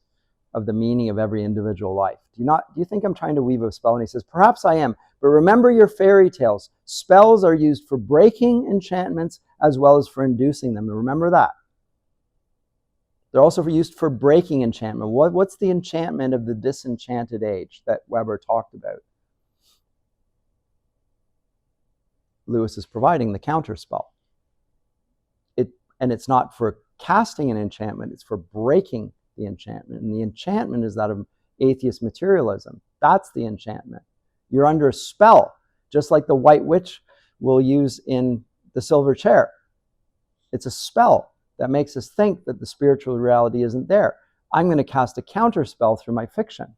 Speaker 1: of the meaning of every individual life? Do you think I'm trying to weave a spell?" And he says, "Perhaps I am, but remember your fairy tales. Spells are used for breaking enchantments as well as for inducing them." And remember that. They're also used for breaking enchantment. What's the enchantment of the disenchanted age that Weber talked about? Lewis is providing the counter spell. And it's not for casting an enchantment, it's for breaking the enchantment. And the enchantment is that of atheist materialism. That's the enchantment. You're under a spell, just like the White Witch will use in The Silver Chair. It's a spell that makes us think that the spiritual reality isn't there. I'm going to cast a counter spell through my fiction.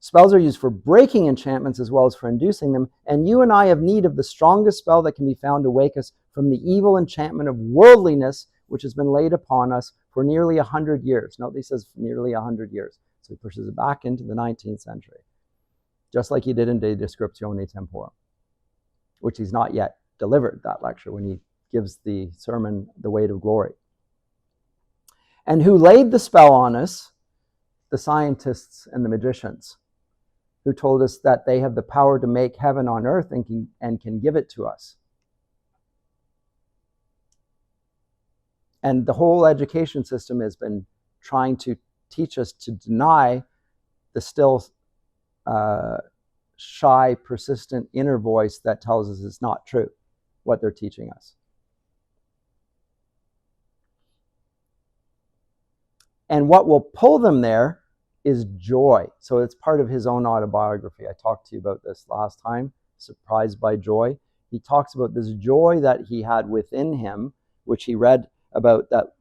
Speaker 1: Spells are used for breaking enchantments as well as for inducing them, and you and I have need of the strongest spell that can be found to wake us from the evil enchantment of worldliness which has been laid upon us for nearly 100 years. Note he says nearly 100 years. So he pushes it back into the 19th century, just like he did in De Descriptione Temporum, which he's not yet delivered, that lecture, when he gives the sermon, The Weight of Glory. And who laid the spell on us? The scientists and the magicians, who told us that they have the power to make heaven on earth and can give it to us. And the whole education system has been trying to teach us to deny the still shy, persistent inner voice that tells us it's not true, what they're teaching us. And what will pull them there is joy. So it's part of his own autobiography. I talked to you about this last time, Surprised by Joy. He talks about this joy that he had within him, which he read about, that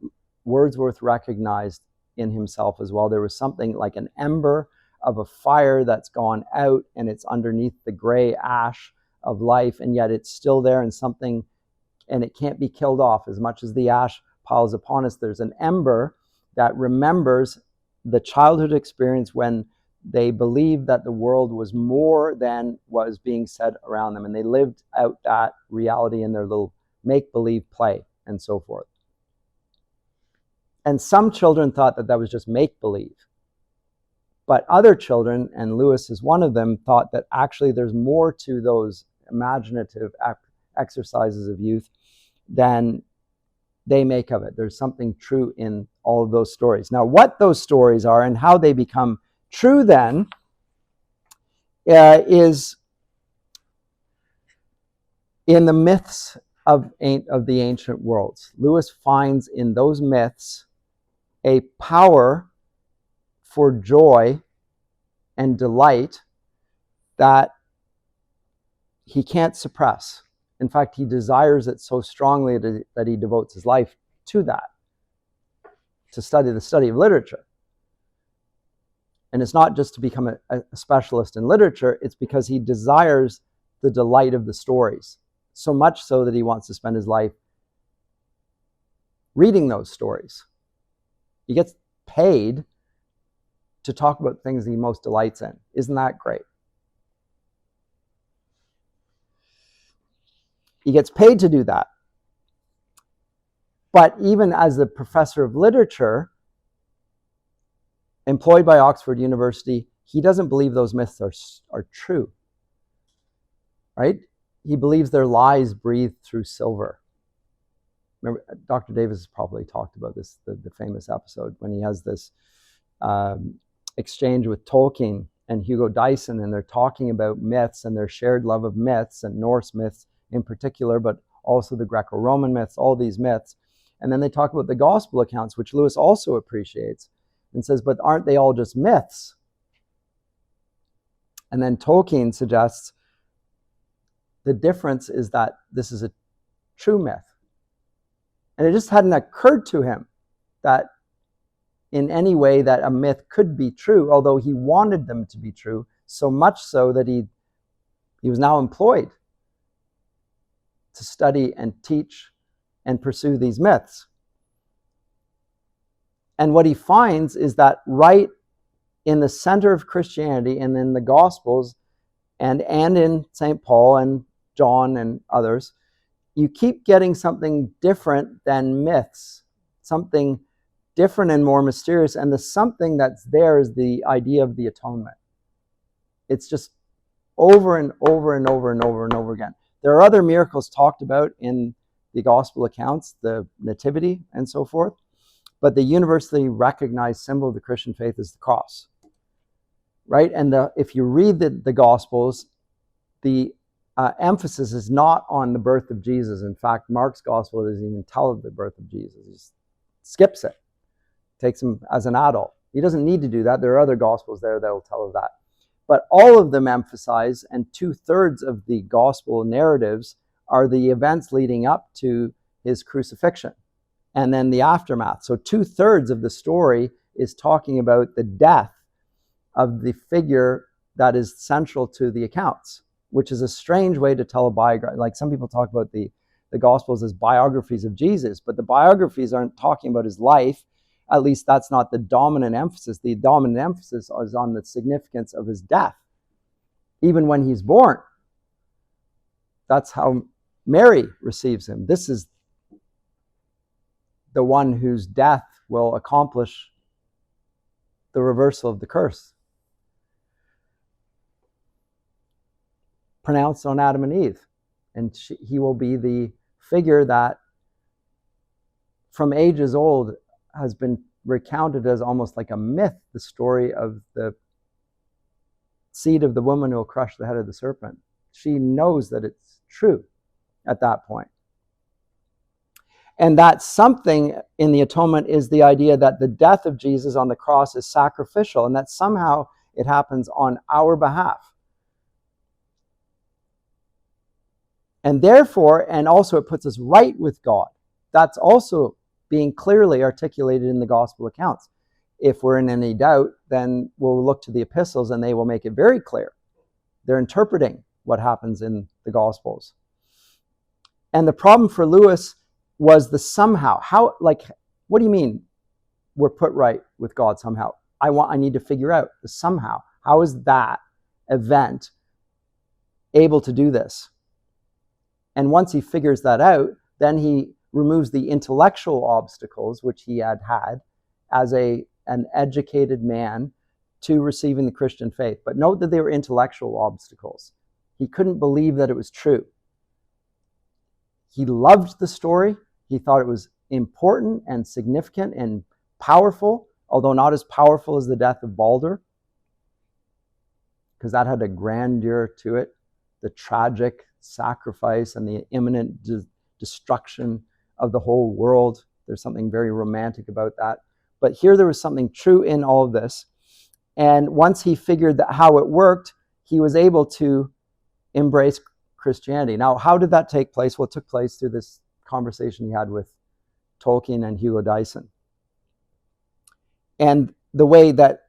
Speaker 1: Wordsworth recognized in himself as well. There was something like an ember of a fire that's gone out, and it's underneath the gray ash of life, and yet it's still there, and something, and it can't be killed off. As much as the ash piles upon us, there's an ember that remembers the childhood experience when they believed that the world was more than was being said around them, and they lived out that reality in their little make-believe play and so forth. And some children thought that that was just make-believe. But other children, and Lewis is one of them, thought that actually there's more to those imaginative exercises of youth than they make of it. There's something true in all of those stories. Now, what those stories are and how they become true then is in the myths of the ancient worlds. Lewis finds in those myths a power for joy and delight that he can't suppress. In fact, he desires it so strongly that he devotes his life to that, to study the study of literature. And it's not just to become a specialist in literature, it's because he desires the delight of the stories, so much so that he wants to spend his life reading those stories. He gets paid to talk about things he most delights in. Isn't that great? He gets paid to do that. But even as a professor of literature, employed by Oxford University, he doesn't believe those myths are true. Right? He believes they're lies breathed through silver. Remember, Dr. Davis has probably talked about this, the famous episode when he has this exchange with Tolkien and Hugo Dyson, and they're talking about myths and their shared love of myths, and Norse myths in particular, but also the Greco-Roman myths, all these myths. And then they talk about the gospel accounts, which Lewis also appreciates, and says, but aren't they all just myths? And then Tolkien suggests the difference is that this is a true myth. And it just hadn't occurred to him that in any way that a myth could be true, although he wanted them to be true, so much so that he was now employed to study and teach and pursue these myths. And what he finds is that right in the center of Christianity and in the Gospels and in St. Paul and John and others, you keep getting something different than myths, something different and more mysterious. And the something that's there is the idea of the atonement. It's just over and over and over and over and over again. There are other miracles talked about in the gospel accounts, the nativity and so forth, but the universally recognized symbol of the Christian faith is the cross, right? And if you read the gospels, the emphasis is not on the birth of Jesus. In fact, Mark's gospel doesn't even tell of the birth of Jesus. He just skips it, takes him as an adult. He doesn't need to do that. There are other gospels there that will tell of that. But all of them emphasize, and 2/3 of the gospel narratives are the events leading up to his crucifixion and then the aftermath. So 2/3 of the story is talking about the death of the figure that is central to the accounts, which is a strange way to tell a biography. Like some people talk about the Gospels as biographies of Jesus, but the biographies aren't talking about his life. At least that's not the dominant emphasis. The dominant emphasis is on the significance of his death, even when he's born. That's how Mary receives him. This is the one whose death will accomplish the reversal of the curse pronounced on Adam and Eve. And he will be the figure that from ages old has been recounted as almost like a myth, the story of the seed of the woman who will crush the head of the serpent. She knows that it's true at that point. And that something in the atonement is the idea that the death of Jesus on the cross is sacrificial, and that somehow it happens on our behalf. And therefore, and also it puts us right with God. That's also being clearly articulated in the gospel accounts. If we're in any doubt, then we'll look to the epistles and they will make it very clear. They're interpreting what happens in the gospels. And the problem for Lewis was the somehow. How, like, what do you mean we're put right with God somehow? I need to figure out the somehow. How is that event able to do this? And once he figures that out, then he removes the intellectual obstacles which he had as an educated man to receiving the Christian faith. But note that they were intellectual obstacles. He couldn't believe that it was true. He loved the story. He thought it was important and significant and powerful, although not as powerful as the death of Balder, because that had a grandeur to it, the tragic sacrifice and the imminent destruction of the whole world. There's something very romantic about that. But here there was something true in all of this. And once he figured that how it worked, he was able to embrace Christianity. Now, how did that take place? Well, it took place through this conversation he had with Tolkien and Hugo Dyson. And the way that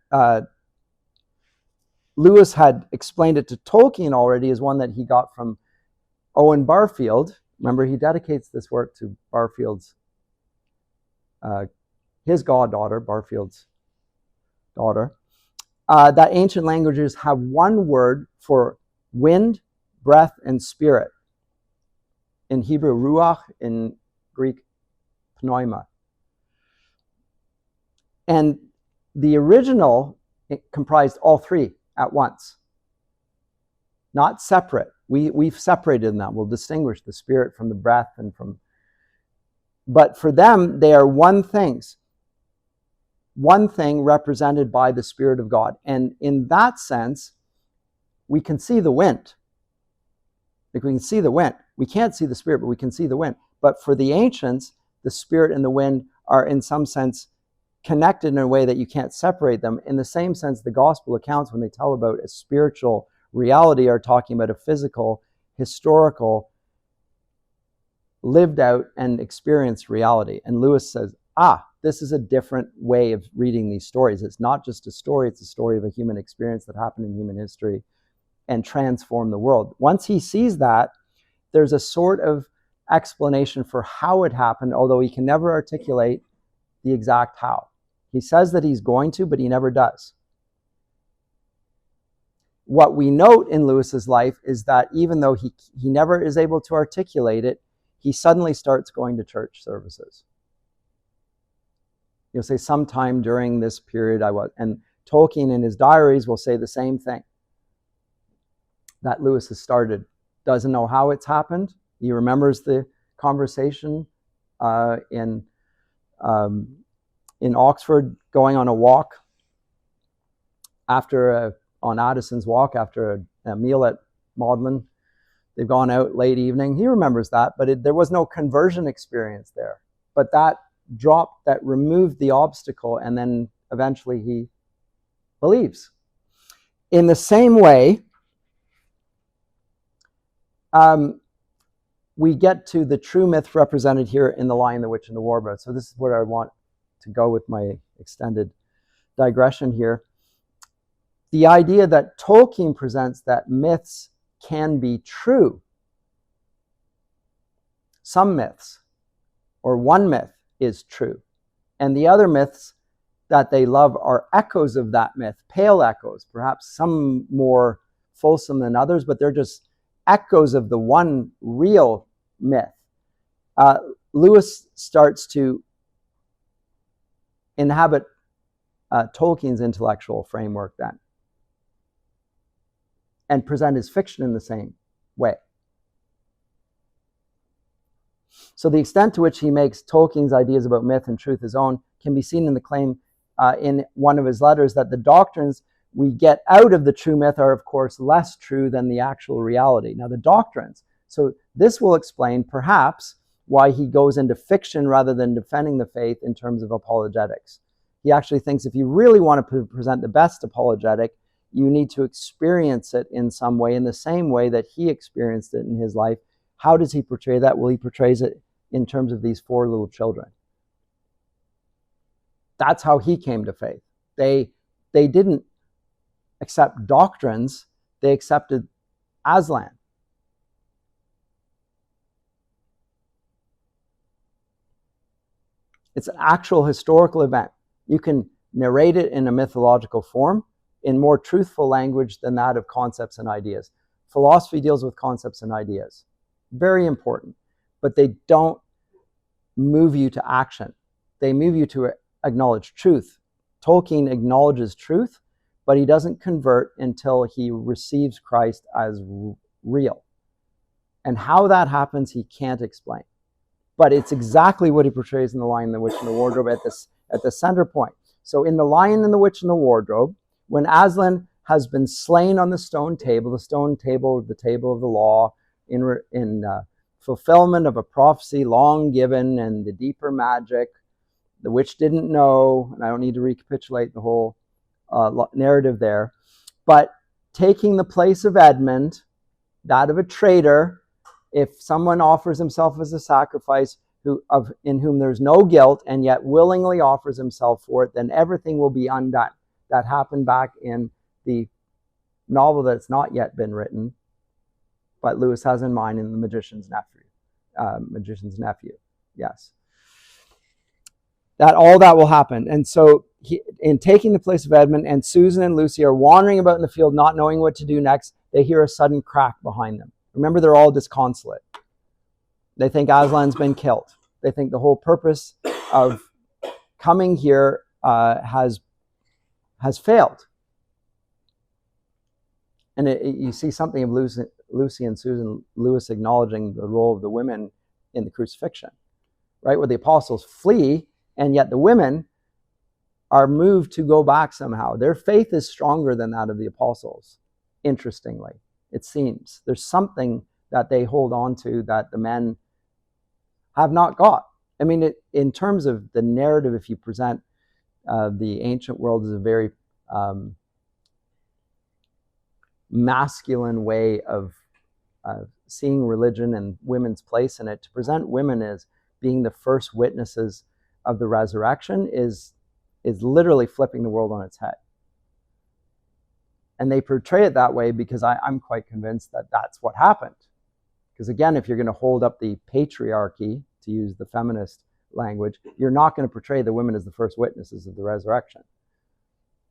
Speaker 1: Lewis had explained it to Tolkien already is one that he got from Owen Barfield. Remember, he dedicates this work to Barfield's, his goddaughter, Barfield's daughter, that ancient languages have one word for wind, breath, and spirit. In Hebrew, ruach, in Greek, pneuma. And the original, it comprised all three at once, not separate. We've separated them. We'll distinguish the spirit from the breath and from. But for them, they are one thing represented by the Spirit of God. And in that sense, we can see the wind. Like we can see the wind. We can't see the Spirit, but we can see the wind. But for the ancients, the Spirit and the wind are in some sense connected in a way that you can't separate them. In the same sense, the gospel accounts, when they tell about a spiritual reality, are talking about a physical, historical, lived out and experienced reality. And Lewis says, this is a different way of reading these stories. It's not just a story, it's a story of a human experience that happened in human history and transformed the world. Once he sees that, there's a sort of explanation for how it happened, although he can never articulate the exact how. He says that he's going to, but he never does. What we note in Lewis's life is that even though he never is able to articulate it, he suddenly starts going to church services. You'll say, sometime during this period I was, and Tolkien in his diaries will say the same thing. That Lewis has started, doesn't know how it's happened. He remembers the conversation in Oxford, going on a walk on Addison's walk after a meal at Magdalen. They've gone out late evening. He remembers that, but there was no conversion experience there. But that removed the obstacle, and then eventually he believes. In the same way, we get to the true myth represented here in The Lion, the Witch, and the Wardrobe. So this is where I want to go with my extended digression here. The idea that Tolkien presents that myths can be true. Some myths, or one myth, is true. And the other myths that they love are echoes of that myth, pale echoes, perhaps some more fulsome than others, but they're just echoes of the one real myth. Lewis starts to inhabit Tolkien's intellectual framework then, and present his fiction in the same way. So the extent to which he makes Tolkien's ideas about myth and truth his own can be seen in the claim in one of his letters that the doctrines we get out of the true myth are, of course, less true than the actual reality. Now, the doctrines. So this will explain, perhaps, why he goes into fiction rather than defending the faith in terms of apologetics. He actually thinks if you really want to present the best apologetic, you need to experience it in some way, in the same way that he experienced it in his life. How does he portray that? Well, he portrays it in terms of these 4 little children. That's how he came to faith. They didn't accept doctrines, they accepted Aslan. It's an actual historical event. You can narrate it in a mythological form, in more truthful language than that of concepts and ideas. Philosophy deals with concepts and ideas. Very important. But they don't move you to action. They move you to acknowledge truth. Tolkien acknowledges truth, but he doesn't convert until he receives Christ as real. And how that happens, he can't explain. But it's exactly what he portrays in The Lion, the Witch, and the Wardrobe at the center point. So in The Lion and the Witch and the Wardrobe, when Aslan has been slain on the stone table, the table of the law, in fulfillment of a prophecy long given and the deeper magic, the witch didn't know, and I don't need to recapitulate the whole narrative there, but taking the place of Edmund, that of a traitor, if someone offers himself as a sacrifice in whom there's no guilt and yet willingly offers himself for it, then everything will be undone. That happened back in the novel that's not yet been written, but Lewis has in mind in The Magician's Nephew. Yes. That all that will happen. And so in taking the place of Edmund, and Susan and Lucy are wandering about in the field not knowing what to do next, they hear a sudden crack behind them. Remember, they're all disconsolate. They think Aslan's been killed. They think the whole purpose of coming here has failed. And you see something of Lucy and Susan Lewis acknowledging the role of the women in the crucifixion, right? Where the apostles flee, and yet the women are moved to go back somehow. Their faith is stronger than that of the apostles, interestingly. It seems there's something that they hold on to that the men have not got. I mean, in terms of the narrative, if you present the ancient world as a very masculine way of seeing religion and women's place in it, to present women as being the first witnesses of the resurrection is literally flipping the world on its head. And they portray it that way because I'm quite convinced that that's what happened. Because again, if you're going to hold up the patriarchy, to use the feminist language, you're not going to portray the women as the first witnesses of the resurrection.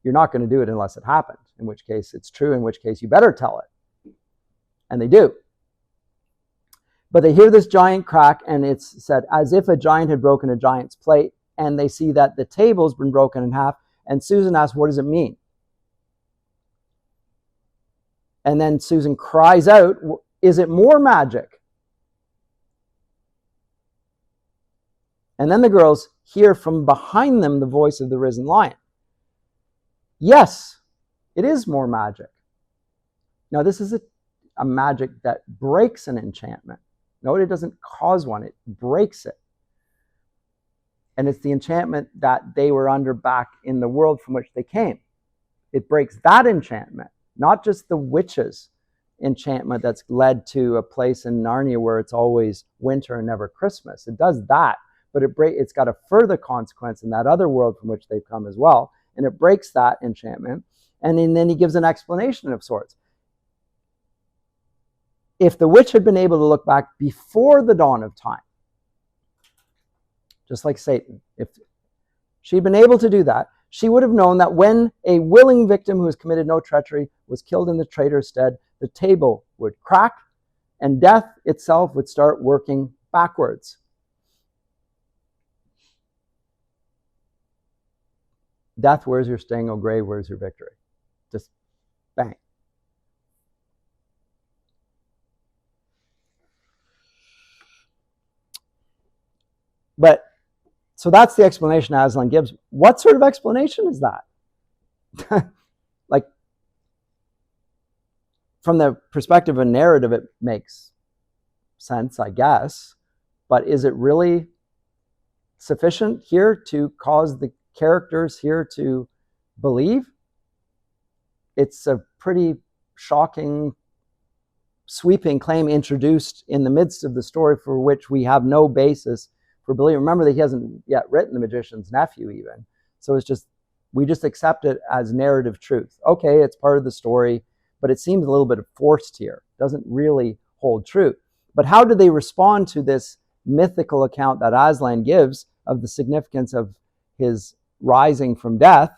Speaker 1: You're not going to do it unless it happened, in which case it's true, in which case you better tell it. And they do. But they hear this giant crack, and it's said as if a giant had broken a giant's plate, and they see that the table's been broken in half, and Susan asks, what does it mean? And then Susan cries out, is it more magic? And then the girls hear from behind them the voice of the risen lion. Yes, it is more magic. Now, this is a magic that breaks an enchantment. Note, it doesn't cause one, it breaks it. And it's the enchantment that they were under back in the world from which they came. It breaks that enchantment, not just the witches' enchantment that's led to a place in Narnia where it's always winter and never Christmas. It does that, but it's got a further consequence in that other world from which they've come as well, and it breaks that enchantment. And then he gives an explanation of sorts. If the witch had been able to look back before the dawn of time, just like Satan, if she'd been able to do that, she would have known that when a willing victim who has committed no treachery was killed in the traitor's stead, the table would crack and death itself would start working backwards. Death, where's your sting? Oh, grave, where's your victory? Just bang. But, so that's the explanation Aslan gives. What sort of explanation is that? Like, from the perspective of narrative, it makes sense, I guess. But is it really sufficient here to cause the characters here to believe? It's a pretty shocking, sweeping claim introduced in the midst of the story for which we have no basis for believing. Remember that he hasn't yet written The Magician's Nephew even. So it's just, we just accept it as narrative truth. Okay, it's part of the story, but it seems a little bit forced here. It doesn't really hold true. But how do they respond to this mythical account that Aslan gives of the significance of his rising from death?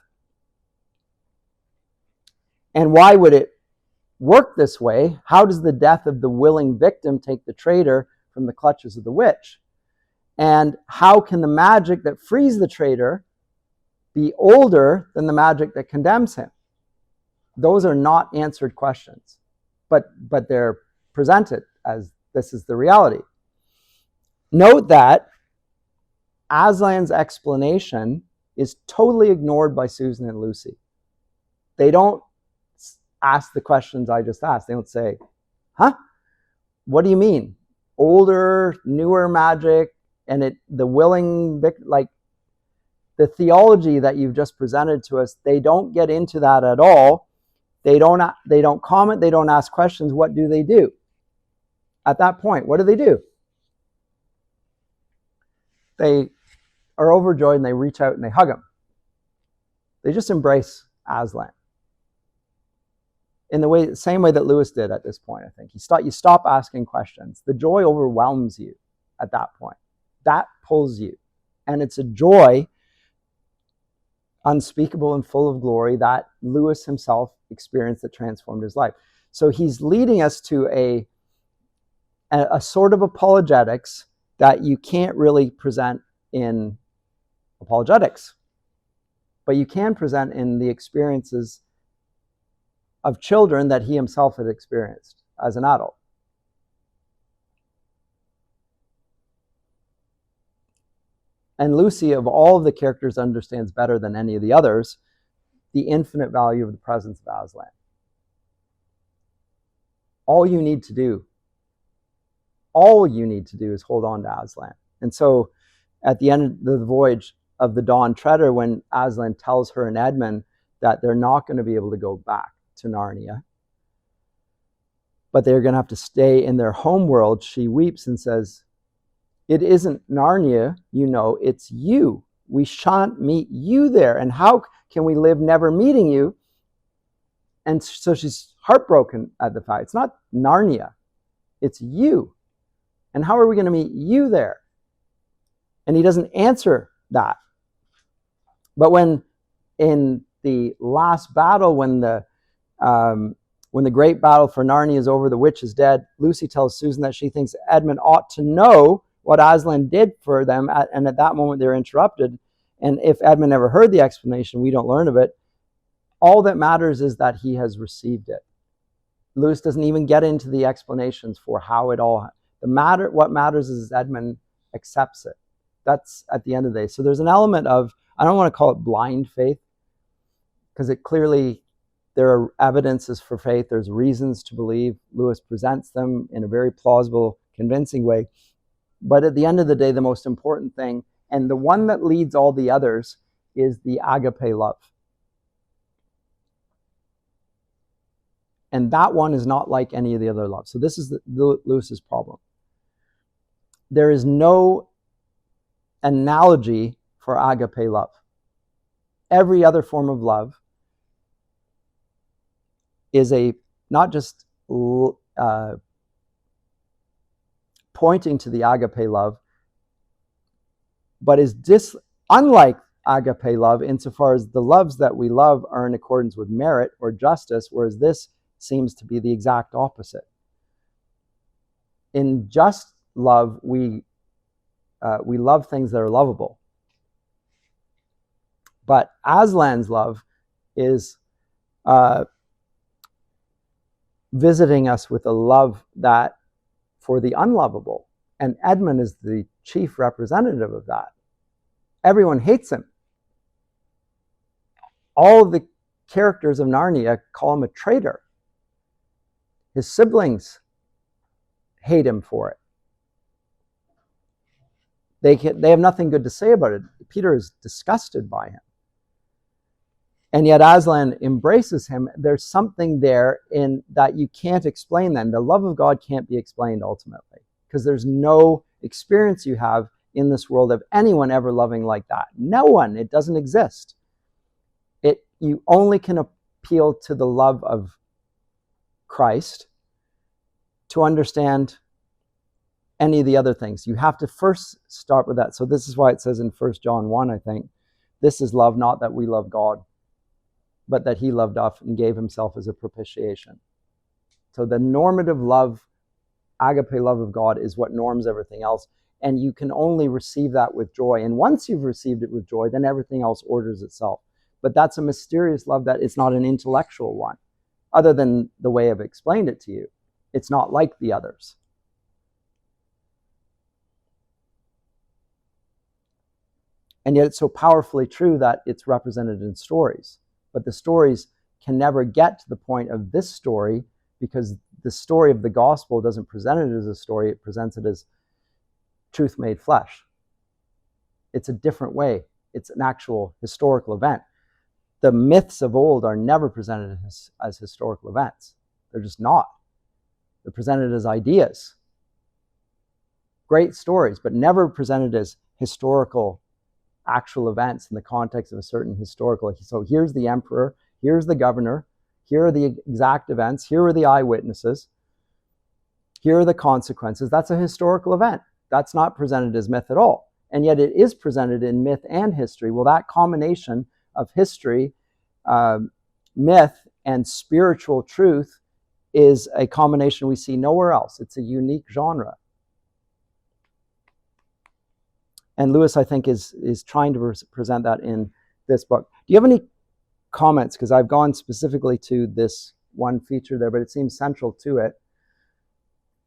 Speaker 1: And why would it work this way? How does the death of the willing victim take the traitor from the clutches of the witch? And how can the magic that frees the traitor be older than the magic that condemns him? Those are not answered questions, but they're presented as this is the reality. Note that Aslan's explanation is totally ignored by Susan and Lucy. They don't ask the questions I just asked. They don't say, huh? What do you mean? Older, newer magic, and the willing, like the theology that you've just presented to us, they don't get into that at all. They don't comment, they don't ask questions. What do they do? At that point, what do? They are overjoyed and they reach out and they hug him. They just embrace Aslan. In the same way that Lewis did at this point, I think. You stop asking questions. The joy overwhelms you at that point. That pulls you. And it's a joy unspeakable and full of glory that Lewis himself experienced that transformed his life. So he's leading us to a sort of apologetics that you can't really present in apologetics, but you can present in the experiences of children that he himself had experienced as an adult. And Lucy, of all of the characters, understands better than any of the others the infinite value of the presence of Aslan. All you need to do is hold on to Aslan. And so at the end of the voyage of the Dawn Treader, when Aslan tells her and Edmund that they're not going to be able to go back to Narnia, but they're going to have to stay in their home world, she weeps and says, "It isn't Narnia, it's you. We shan't meet you there. And how can we live never meeting you?" And so she's heartbroken at the fact it's not Narnia, it's you. And how are we going to meet you there? And he doesn't answer that. But when in the last battle, when the great battle for Narnia is over, the witch is dead, Lucy tells Susan that she thinks Edmund ought to know what Aslan did for them, and at that moment they're interrupted. And if Edmund never heard the explanation, we don't learn of it. All that matters is that he has received it. Lewis doesn't even get into the explanations for how it all. What matters is Edmund accepts it. That's at the end of the day. So there's an element of, I don't want to call it blind faith, because it clearly, there are evidences for faith. There's reasons to believe. Lewis presents them in a very plausible, convincing way. But at the end of the day, the most important thing, and the one that leads all the others, is the agape love. And that one is not like any of the other loves. So this is Lewis's problem. There is no analogy for agape love. Every other form of love is not just pointing to the agape love, but is unlike agape love insofar as the loves that we love are in accordance with merit or justice, whereas this seems to be the exact opposite. In just love, we love things that are lovable. But Aslan's love is visiting us with a love that for the unlovable. And Edmund is the chief representative of that. Everyone hates him. All of the characters of Narnia call him a traitor. His siblings hate him for it. They have nothing good to say about it. Peter is disgusted by him. And yet Aslan embraces him. There's something there in that you can't explain then. The love of God can't be explained ultimately, because there's no experience you have in this world of anyone ever loving like that. No one. It doesn't exist. You only can appeal to the love of Christ to understand any of the other things. You have to first start with that. So this is why it says in 1 John 1, I think, this is love, not that we love God, but that he loved us and gave himself as a propitiation. So the normative love, agape love of God, is what norms everything else. And you can only receive that with joy. And once you've received it with joy, then everything else orders itself. But that's a mysterious love that it's not an intellectual one, other than the way I've explained it to you. It's not like the others. And yet it's so powerfully true that it's represented in stories. But the stories can never get to the point of this story, because the story of the gospel doesn't present it as a story, it presents it as truth made flesh. It's a different way. It's an actual historical event. The myths of old are never presented as historical events. They're just not. They're presented as ideas. Great stories, but never presented as historical actual events in the context of a certain historical. So here's the emperor, here's the governor, here are the exact events, here are the eyewitnesses, here are the consequences. That's a historical event. That's not presented as myth at all. And yet it is presented in myth and history. Well, that combination of history, myth, and spiritual truth is a combination we see nowhere else. It's a unique genre. And Lewis, I think, is trying to present that in this book. Do you have any comments? Because I've gone specifically to this one feature there, but it seems central to it.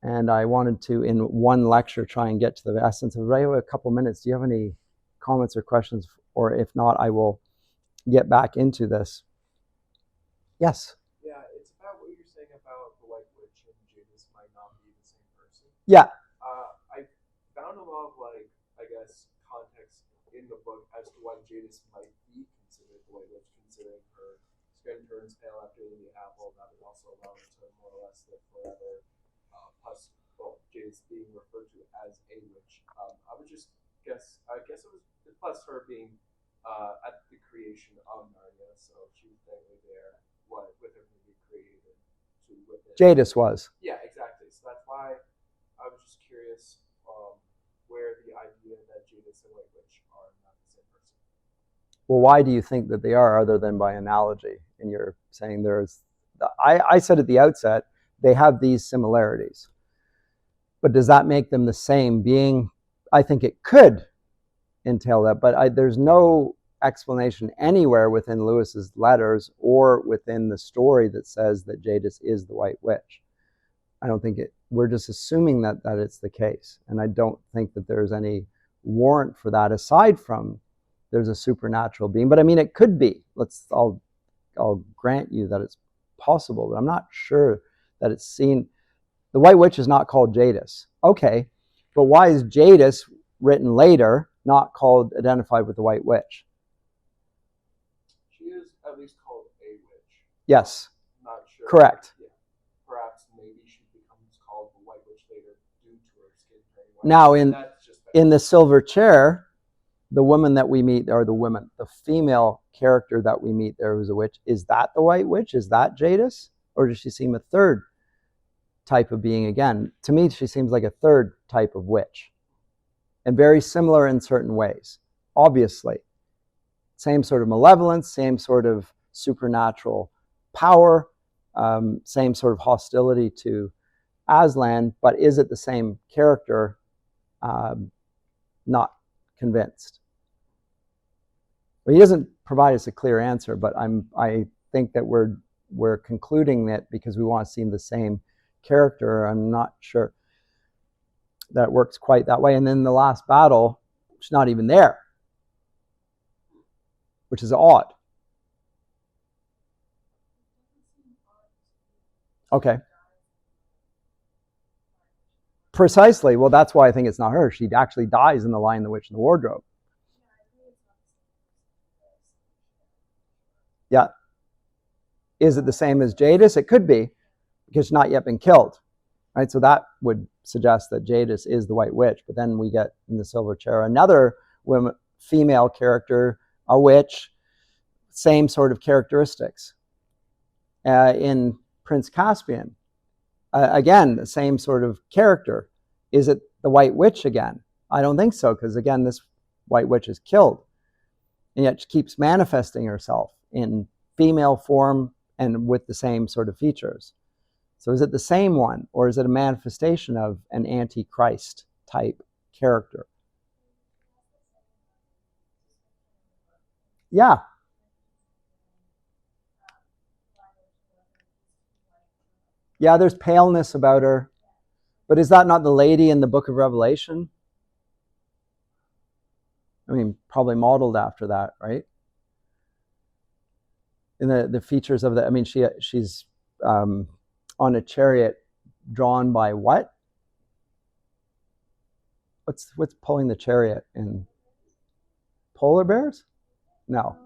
Speaker 1: And I wanted to, in one lecture, try and get to the essence of it. I have a couple minutes. Do you have any comments or questions? Or if not, I will get back into this. Yes?
Speaker 3: Yeah, it's about what you're saying about the White Witch and Jadis might not be the same person.
Speaker 1: Yeah.
Speaker 3: I found a lot of, I guess, context in the book as to why Jadis might be considered the White Witch, considering her skin turns pale after eating the apple. That would also allow her to more or less live forever. Plus, Jadis being referred to as a witch. I would just guess. I guess it was plus her being at the creation of Narnia, so she was technically there, with everything being created to witness.
Speaker 1: Jadis was.
Speaker 3: Yeah, exactly. So that's why I was just curious where the idea that Jadis and White Witch are not the same person.
Speaker 1: Well, why do you think that they are, other than by analogy? And you're saying there's. I said at the outset, they have these similarities. But does that make them the same being? I think it could entail that, but there's no explanation anywhere within Lewis's letters or within the story that says that Jadis is the White Witch. I don't think it. We're just assuming that it's the case, and I don't think that there's any warrant for that aside from there's a supernatural being. But I mean, it could be. I'll grant you that it's possible, but I'm not sure that it's seen. The White Witch is not called Jadis. Okay, but why is Jadis, written later, not identified with the White Witch?
Speaker 3: She is at least called a witch.
Speaker 1: Yes.
Speaker 3: Not sure.
Speaker 1: Correct.
Speaker 3: Yeah. Perhaps maybe she becomes called the White Witch later due to her skin turning white.
Speaker 1: Now, in the Silver Chair, the woman that we meet, or the female character that we meet there who's a witch, is that the White Witch? Is that Jadis? Or does she seem a third type of being again? To me, she seems like a third type of witch. And very similar in certain ways, obviously. Same sort of malevolence, same sort of supernatural power, same sort of hostility to Aslan, but is it the same character? Not convinced. Well, he doesn't provide us a clear answer, but I think that we're concluding that because we want to see the same character. I'm not sure that it works quite that way. And then the last battle, she's not even there, which is odd. Okay. Precisely. Well, that's why I think it's not her. She actually dies in The Lion, the Witch, and the Wardrobe. Yeah. Is it the same as Jadis? It could be, because she's not yet been killed. Right? So that would suggest that Jadis is the White Witch. But then we get in the Silver Chair another female character, a witch, same sort of characteristics. In Prince Caspian, again, the same sort of character. Is it the White Witch again? I don't think so, because again, this White Witch is killed. And yet she keeps manifesting herself in female form and with the same sort of features. So is it the same one, or is it a manifestation of an antichrist type character? Yeah. Yeah, there's paleness about her. But is that not the lady in the book of Revelation? I mean, probably modeled after that, right? In the features of the, I mean, she's on a chariot drawn by what? What's pulling the chariot in? Polar bears? No.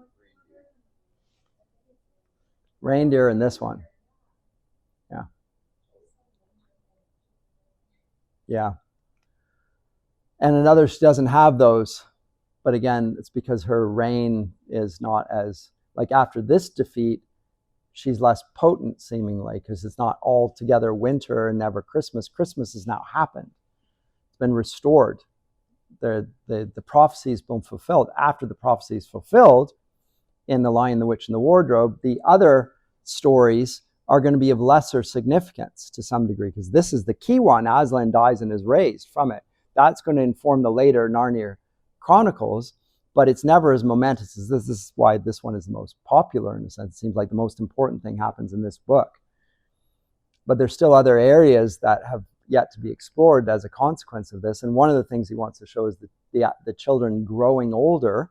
Speaker 1: Reindeer in this one. Yeah. Yeah. And another, she doesn't have those. But again, it's because her reign is not as, like after this defeat, she's less potent seemingly, because it's not altogether winter and never Christmas. Christmas has now happened. It's been restored. The prophecy's been fulfilled. After the prophecy is fulfilled in The Lion, the Witch, and the Wardrobe, the other stories are going to be of lesser significance to some degree, because this is the key one. Aslan dies and is raised from it. That's going to inform the later Narnia Chronicles, but it's never as momentous as this. This is why this one is the most popular in a sense. It seems like the most important thing happens in this book. But there's still other areas that have yet to be explored as a consequence of this. And one of the things he wants to show is the children growing older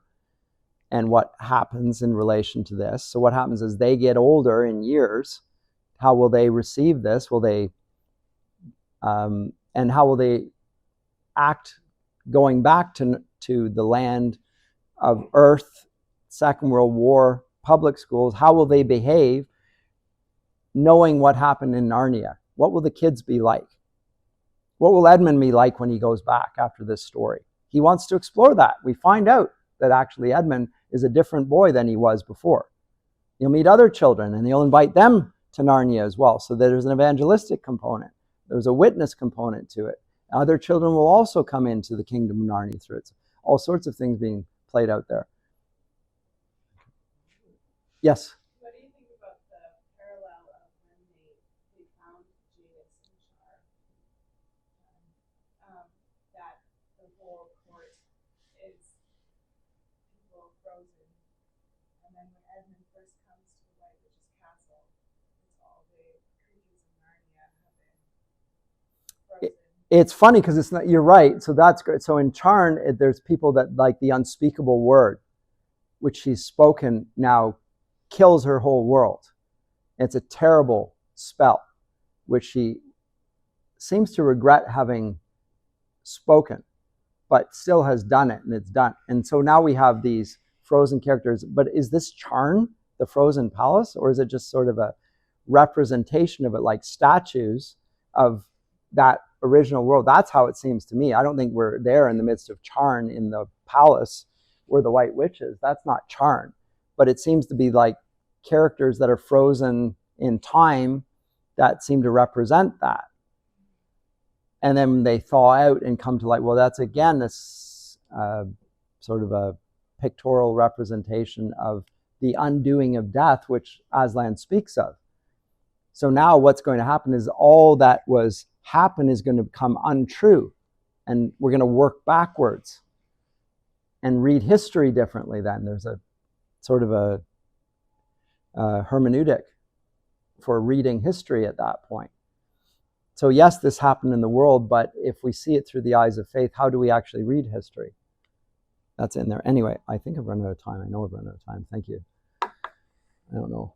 Speaker 1: and what happens in relation to this. So what happens is they get older in years. How will they receive this? Will they, and how will they act going back to the land of Earth, Second World War, public schools? How will they behave knowing what happened in Narnia? What will the kids be like? What will Edmund be like when he goes back after this story? He wants to explore that. We find out that actually Edmund is a different boy than he was before. He'll meet other children and he'll invite them to Narnia as well. So there's an evangelistic component. There's a witness component to it. Other children will also come into the kingdom of Narnia through it. All sorts of things being played out there. Yes?
Speaker 4: What do you think about the parallel of when they found Jadis in Char? That the whole court is people frozen. And then when Edmund first comes to the White Witch's castle, it's all the creatures of Narnia have been frozen.
Speaker 1: It's funny because it's not, you're right. So that's great. So in Charn, there's people that like the unspeakable word, which she's spoken now, kills her whole world. It's a terrible spell, which she seems to regret having spoken, but still has done it, and it's done. And so now we have these frozen characters. But is this Charn, the frozen palace, or is it just sort of a representation of it, like statues of that original world? That's how it seems to me. I don't think we're there in the midst of Charn in the palace where the White Witch is. That's not Charn. But it seems to be like characters that are frozen in time that seem to represent that. And then they thaw out and come to light. Well, that's again this sort of a pictorial representation of the undoing of death, which Aslan speaks of. So now what's going to happen is all that was happen is going to become untrue. And we're going to work backwards and read history differently then. There's a sort of a hermeneutic for reading history at that point. So yes, this happened in the world, but if we see it through the eyes of faith, how do we actually read history? That's in there. Anyway, I think I've run out of time. I know I've run out of time. Thank you. I don't know.